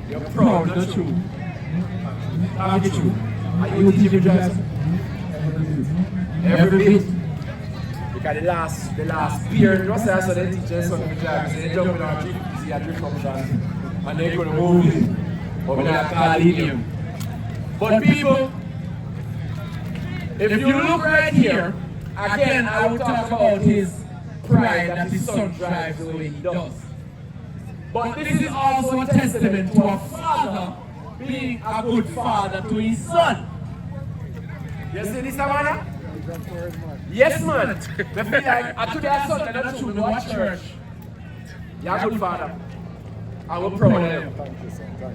You're proud, not true. I'll get you. Are you teach your drives? Every bit. Because the last period, you know, so they teach us how to drive. So they jump in our drift, see a drift comes on. and they're going to move it. But we're not calling him. But people, if you look right here, again, I will talk about his pride that his son drives the way he does. But this is also a testament to a father being a good father to his son. You see this, man? Yes, man. I feel like I today I son that you go to church. You're a good father. I will proud of you.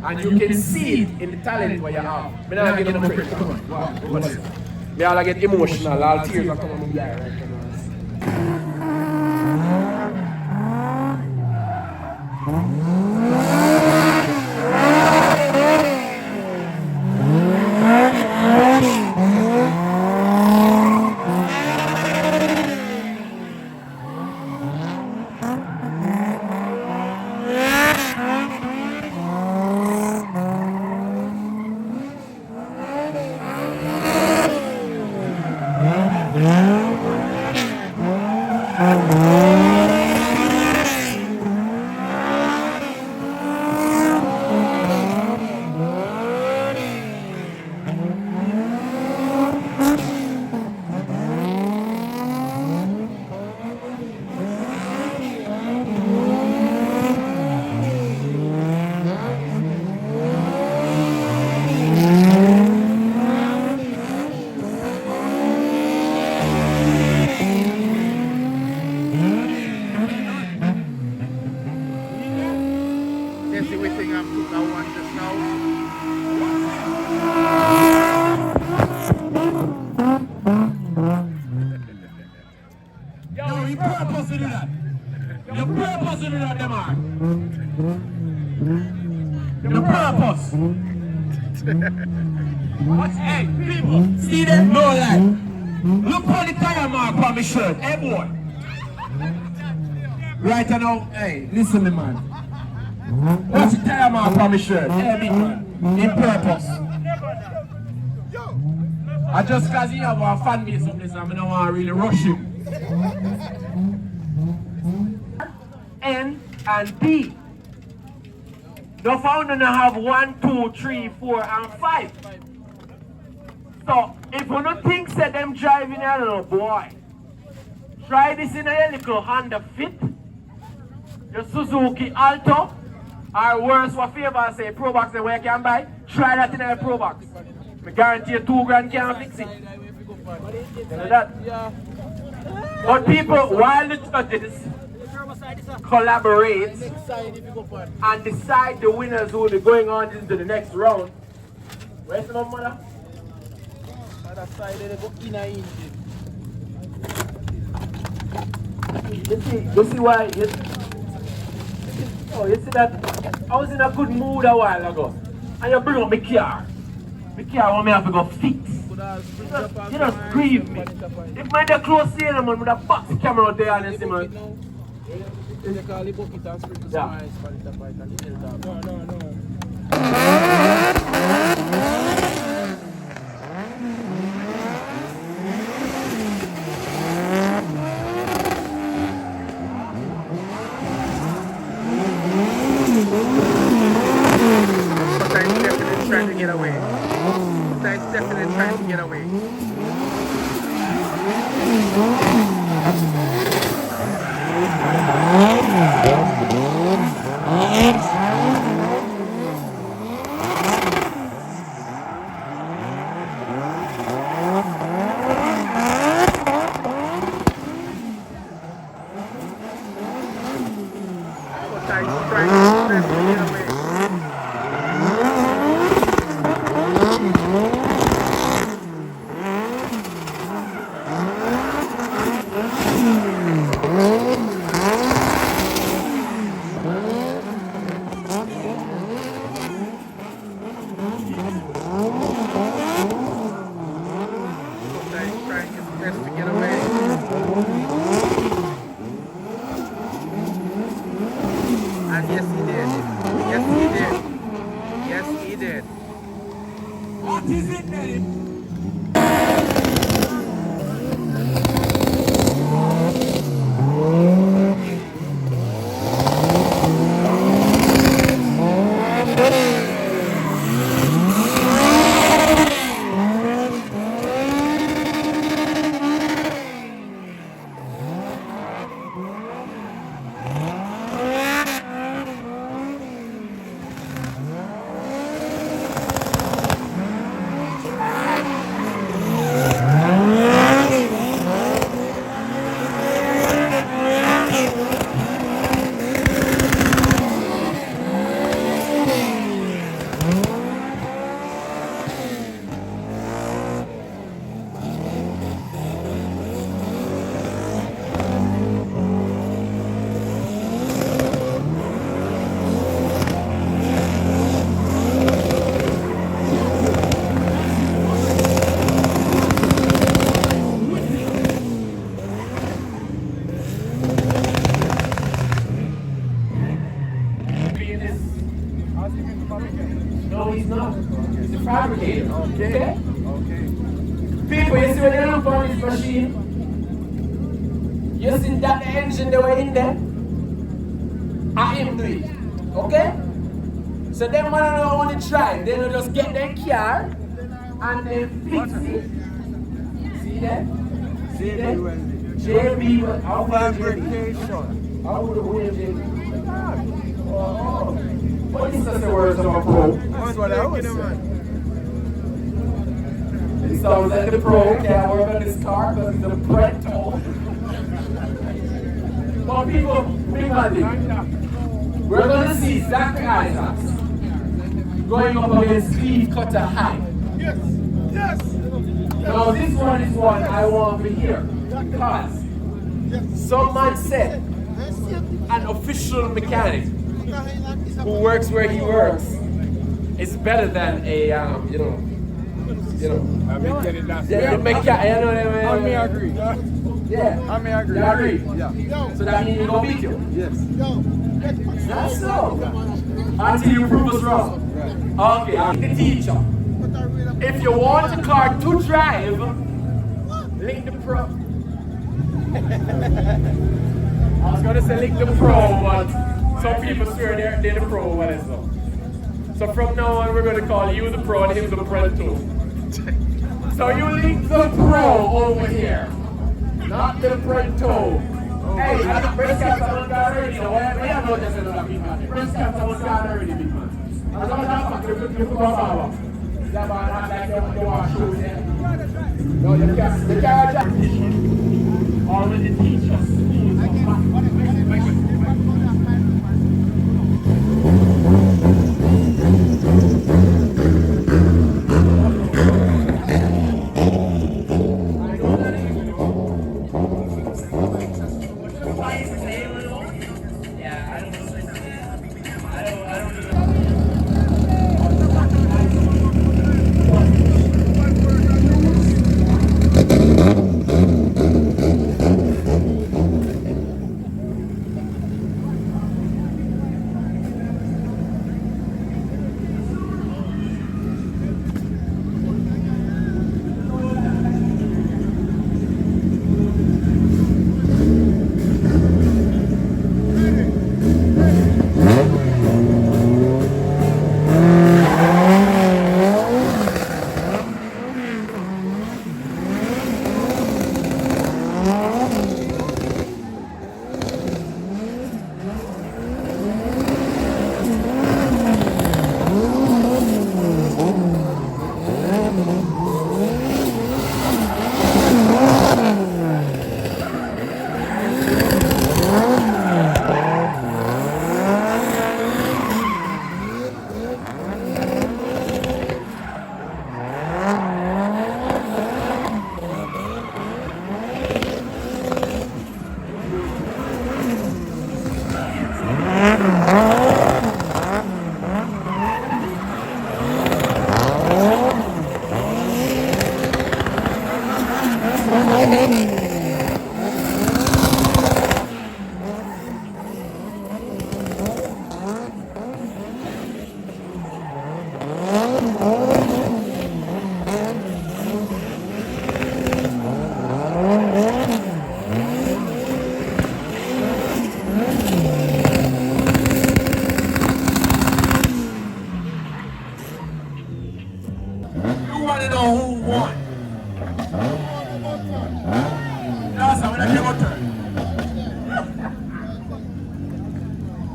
And you can see it in the talent where you have. I'm not getting no credit. Come on. Wow. Me all get emotional. All tears are coming from the eye right now. But hey, people, see them? No lie. Look for the tire mark on my shirt. Hey, boy. Right now, hey, listen me, man. What's the tire mark on my shirt? Hey, big man. In purpose. I just cause he have a fan base of this, I don't want to really rush him. N and B. The founder now have 1, 2, 3, 4, and 5. So if you don't think that them driving a little boy, try this in a little Honda Fit, your Suzuki Alto, or worse for favor say Pro Box where you can buy, try that in a Pro Box. I guarantee you $2,000 can't fix it. You know that? But people, while the judges collaborate and decide the winners who will be going on into the next round. Where's the mother? You see why? You see that I was in a good mood a while ago, and you bring up my car. My car want me have to go fix. You just grieve me. If my day close here, man, with a box camera out there and see man. Yeah. Sometimes definitely trying to get away. Sometimes definitely trying to get away. No, he's not. He's a fabricator. Okay? People, you see when you look on this machine, you see that the engine they were in there? I him do it. Okay? So them man don't only drive, they don't just get their car and then fix it. See that? See that? JB, how fabrication. How would the way JB? Oh. What is the words of a pro? That's what I was saying. It sounds like the pro can't work on this car because it's a Brento. But people, big man, we're going to see Zachary Isaacs going up against Steve Cutter High. Yes. Yes. Now this one is one I want to hear because some man said an official mechanic who works where he works is better than a the mechanic. I may agree. Yeah, I may agree. You agree? Yeah. So that means he gonna beat you. Yes. That's so. Until you prove us wrong. Okay, I'm the teacher. If you want a car to drive, link the pro. I was gonna say link the pro, but some people swear they're the pro, what is so? So from now on, we're gonna call you the pro and him the Brento. So you link the pro over here, not the Brento. Hey, the breast caps are on already. So we have no just another big man. The breast caps are on already, big man. I don't have to you put on power. That man act like you want shoes there. No, you can't. The car jack. Already teach us.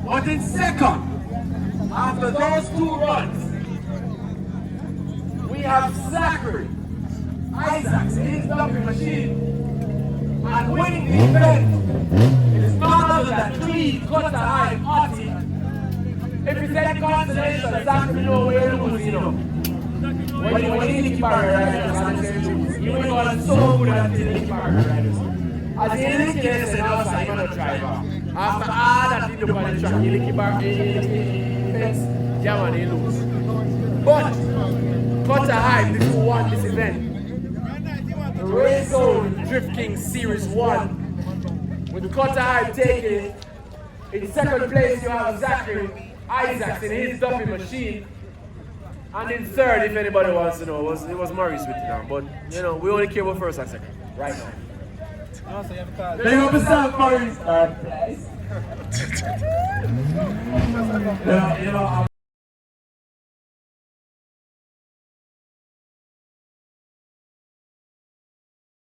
But in second, after those two runs, we have Zachary Isaacs in his dumping machine. And winning the event is none other than three Cutter High Party. If it's any consolation, Zachary know where he lose, you know. When he lick barrier riders, I'm saying he went on so good at the lick barrier riders. As he lick it, they said, outside, he's not a driver. After all that he do on the track, he lick barrier, fence, yeah man, he lose. But, Cutter High, the who won this event. The Race Zone Drift King Series 1, with Cutter High taking, in second place you have Zachary Isaacs in his dumping machine. And in third, if anybody wants to know, it was Maurice with it now. But you know, we only care about first and second right now. Big up yourself, Maurice. Third place. You know,